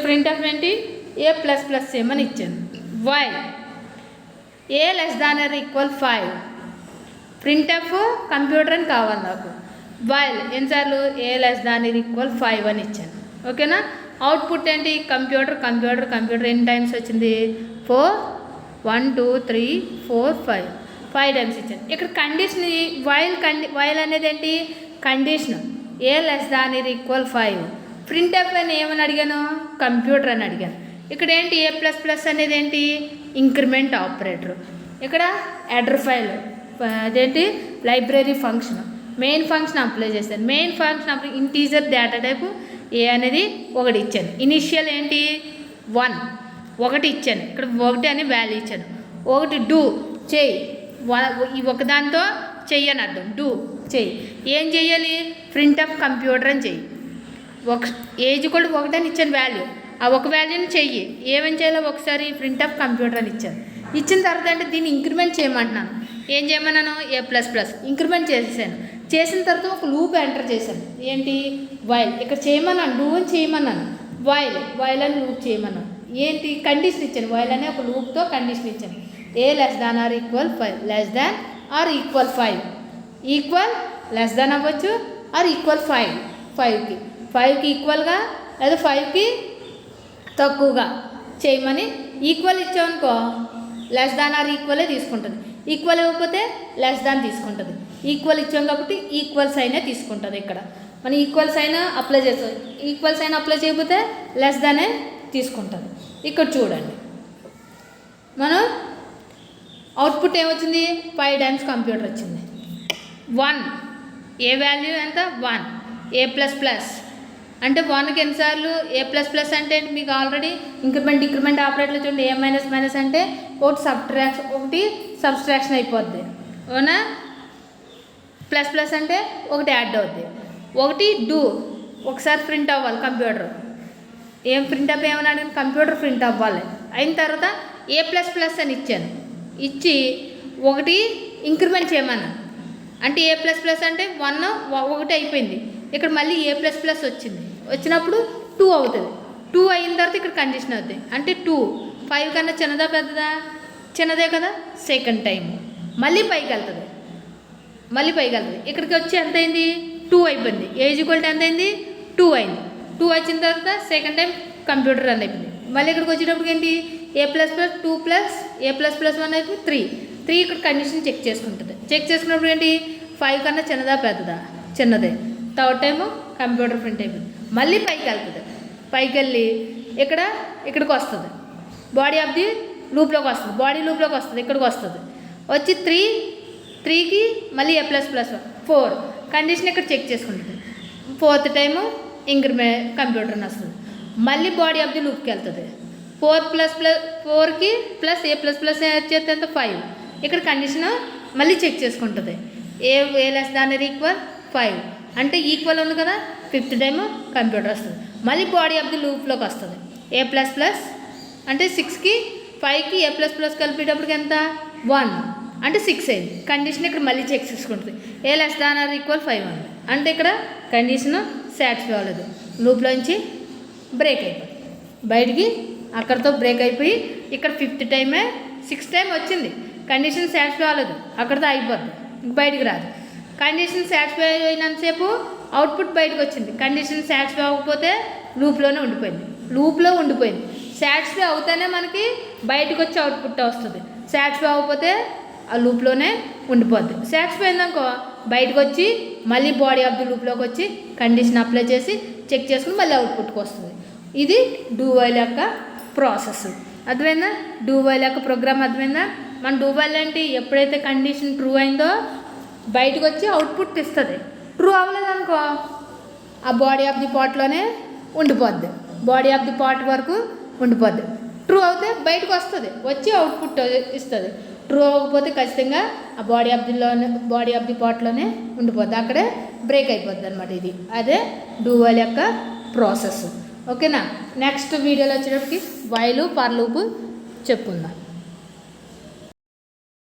[SPEAKER 1] ప్రింట్ఎఫ్ ఏంటి A++ చేయమని ఇచ్చాను. వైల్ A <= 5, ప్రింట్ఎఫ్ కంప్యూటర్ అని కావాలి నాకు. వైల్ ఎన్నిసార్లు A <= 5 అని ఇచ్చాను. ఓకేనా. అవుట్పుట్ ఏంటి కంప్యూటర్ ఎన్ని టైమ్స్ వచ్చింది 4 1 2 3 4 5 టైమ్స్ ఇచ్చాను. ఇక్కడ కండిషన్ వైల్ అనేది ఏంటి కండిషన్ A <= 5. ప్రింట్ఎఫ్ అని ఏమని అడిగాను కంప్యూటర్ అని అడిగాను. ఇక్కడ ఏంటి A++ అనేది ఏంటి ఇంక్రిమెంట్ ఆపరేటర్. ఇక్కడ అడ్డర్ ఫైల్ అదేంటి library function main function apply చేశాను. Main function apply integer data type A అనేది 1 ఇచ్చాను. ఇనిషియల్ ఏంటి 1 ఇచ్చాను. ఇక్కడ 1 అని వాల్యూ ఇచ్చాను. 1 డూ చేయి, ఈ ఒకదాంతో చెయ్యి అని అర్థం. డూ చెయ్యి, ఏం చెయ్యాలి ప్రింట్ఎఫ్ కంప్యూటర్ అని చెయ్యి. ఏజ్ కూడా 1 అని ఇచ్చాను వాల్యూ. ఆ ఒక వాల్యూని చెయ్యి, ఏమేమి చేయాలో ఒకసారి ప్రింట్ఎఫ్ కంప్యూటర్ అని ఇచ్చాను. ఇచ్చిన తర్వాత అంటే దీన్ని ఇంక్రిమెంట్ చేయమంటున్నాను. ఏం చేయమన్నాను A++ ఇంక్రిమెంట్ చేసేసాను. చేసిన తర్వాత ఒక లూప్ ఎంటర్ చేశాను. ఏంటి వైల్ ఇక్కడ చేయమన్నాను, డూ అని చేయమన్నాను. వైల్ అని లూప్ చేయమన్నాను. ఏంటి కండిషన్ ఇచ్చాను. వైల్ అనే ఒక లూప్తో కండిషన్ ఇచ్చాను. A <= 5 ఈక్వల్ లెస్ దాన్ అవ్వచ్చు ఆర్ ఈక్వల్ 5కి ఈక్వల్గా లేదా 5కి తక్కువగా చేయమని. ఈక్వల్ ఇచ్చామనుకో <= తీసుకుంటుంది. ఈక్వల్ ఇవ్వకపోతే లెస్ దాన్ తీసుకుంటుంది. ఈక్వల్ ఇచ్చాం కాబట్టి ఈక్వల్ సైనే తీసుకుంటుంది. ఇక్కడ మనం ఈక్వల్ సైన్ అప్లై చేస్తాం. ఈక్వల్ సైన్ అప్లై చేయకపోతే లెస్ దానే తీసుకుంటుంది. ఇక్కడ చూడండి మనం అవుట్పుట్ ఏమొచ్చింది 5 టైమ్స్ కంప్యూటర్ వచ్చింది. 1 ఏ వాల్యూ ఎంత 1 A++ అంటే 1కి ఎన్నిసార్లు A++ అంటే మీకు ఆల్రెడీ డిక్రిమెంట్ ఆపరేటర్లో చూడండి. A- అంటే ఒకటి సబ్స్ట్రాక్షన్ అయిపోద్ది అవునా. ++ అంటే ఒకటి యాడ్ అవుద్ది. 1 డూ ఒకసారి ప్రింట్ అవ్వాలి కంప్యూటర్. ఏం ప్రింట్ అప్ ఏమని అడిగిన కంప్యూటర్ ప్రింట్ అవ్వాలి. అయిన తర్వాత A++ అని ఇచ్చాను. ఇచ్చి 1 ఇంక్రిమెంట్ చేయమన్నా. అంటే A++ అంటే 1 అయిపోయింది. ఇక్కడ మళ్ళీ A++ వచ్చింది. వచ్చినప్పుడు 2 అవుతుంది. 2 అయిన తర్వాత ఇక్కడ కండిషన్ అవుతుంది. అంటే 2 5 కన్నా చిన్నదా పెద్దదా చిన్నదే కదా. సెకండ్ టైం మళ్ళీ పైకి వెళ్తుంది. ఇక్కడికి వచ్చి ఎంత అయింది 2 అయిపోయింది. ఏజ్ ఈక్వల్ ఎంత అయింది 2 అయింది. 2 వచ్చిన తర్వాత సెకండ్ టైం కంప్యూటర్ రన్ అయిపోయింది. మళ్ళీ ఇక్కడికి వచ్చేటప్పుడు ఏంటి A++2 + A++1 అయిపోయి 3 ఇక్కడ కండిషన్ చెక్ చేసుకుంటుంది. చెక్ చేసుకున్నప్పుడు ఏంటి 5 కన్నా చిన్నదా పెద్దదా చిన్నదే. థర్డ్ టైము కంప్యూటర్ ప్రింట్ అయిపోయింది. మళ్ళీ పైకి వెళ్తుంది. పైకి వెళ్ళి ఇక్కడికి వస్తుంది. బాడీ ఆఫ్ ది లూప్లోకి వస్తుంది. ఇక్కడికి వస్తుంది. వచ్చి 3కి మళ్ళీ A++1 4 కండిషన్ ఇక్కడ చెక్ చేసుకుంటుంది. 4th టైము ఇంక్రిమెంట్ కంప్యూటర్ వస్తుంది. మళ్ళీ బాడీ ఆఫ్ ది లూప్కి వెళ్తుంది. 4కి +A++ యాడ్ చేస్తే ఎంత 5 ఇక్కడ కండిషన్ మళ్ళీ చెక్ చేసుకుంటుంది. A <= 5 అంటే ఈక్వల్ ఉంది కదా. 5th టైము కంప్యూటర్ వస్తుంది. మళ్ళీ బాడీ ఆఫ్ ది లూప్లోకి వస్తుంది. A++ అంటే 6కి 5కి A++ కలిపేటప్పటికి ఎంత 1 అంటే 6 అయింది. కండిషన్ ఇక్కడ మళ్ళీ చెక్ చేసుకుంటుంది. A <= 5 ఉంది. అంటే ఇక్కడ కండిషన్ సాటిస్ఫై అవ్వలేదు. లూప్లోంచి బ్రేక్ అయిపోయింది. బయటికి అక్కడితో బ్రేక్ అయిపోయి ఇక్కడ 5th టైమే 6th టైం వచ్చింది. కండిషన్ సాటిస్ఫై అవ్వలేదు. అక్కడితో అయిపోద్ది. బయటికి రాదు. కండిషన్ సాటిస్ఫై అయినంతసేపు అవుట్పుట్ బయటకు వచ్చింది. కండిషన్ సాటిస్ఫై అవ్వకపోతే లూప్లో ఉండిపోయింది. సాటిస్ఫై అవుతేనే మనకి బయటకు వచ్చి అవుట్పుట్ వస్తుంది. సాటిస్ఫై అవ్వకపోతే ఆ లూప్లోనే ఉండిపోద్ది. సాటిస్ఫై అయిందనుకో బయటకు వచ్చి మళ్ళీ బాడీ ఆఫ్ ది లూప్లోకి వచ్చి కండిషన్ అప్లై చేసి చెక్ చేసుకుని మళ్ళీ అవుట్పుట్కి వస్తుంది. ఇది డూ వైల్ యొక్క ప్రాసెస్. అర్థమైందా? డూ వైల్ యొక్క ప్రోగ్రామ్ అర్థమైందా? మన డూ వైల్ ఏంటి ఎప్పుడైతే కండిషన్ ట్రూ అయిందో బయటకు వచ్చి అవుట్పుట్ ఇస్తుంది. ట్రూ అవ్వలేదనుకో ఆ బాడీ ఆఫ్ ది పార్ట్లోనే ఉండిపోద్ది. బాడీ ఆఫ్ ది పార్ట్ వరకు ఉండిపోద్ది. ట్రూ అవుతే బయటకు వస్తుంది, వచ్చి అవుట్పుట్ ఇస్తుంది. ట్రూ అవ్వకపోతే ఖచ్చితంగా ఆ బాడీ ఆఫ్ ది పార్ట్లోనే ఉండిపోద్ది, అక్కడే బ్రేక్ అయిపోద్ది అనమాట. ఇది అదే డూ వైల్ యొక్క ప్రాసెస్. ఓకేనా, నెక్స్ట్ వీడియోలో వచ్చేటప్పటికి వైలు ఫర్ లూప్ చెప్పుకుందాం.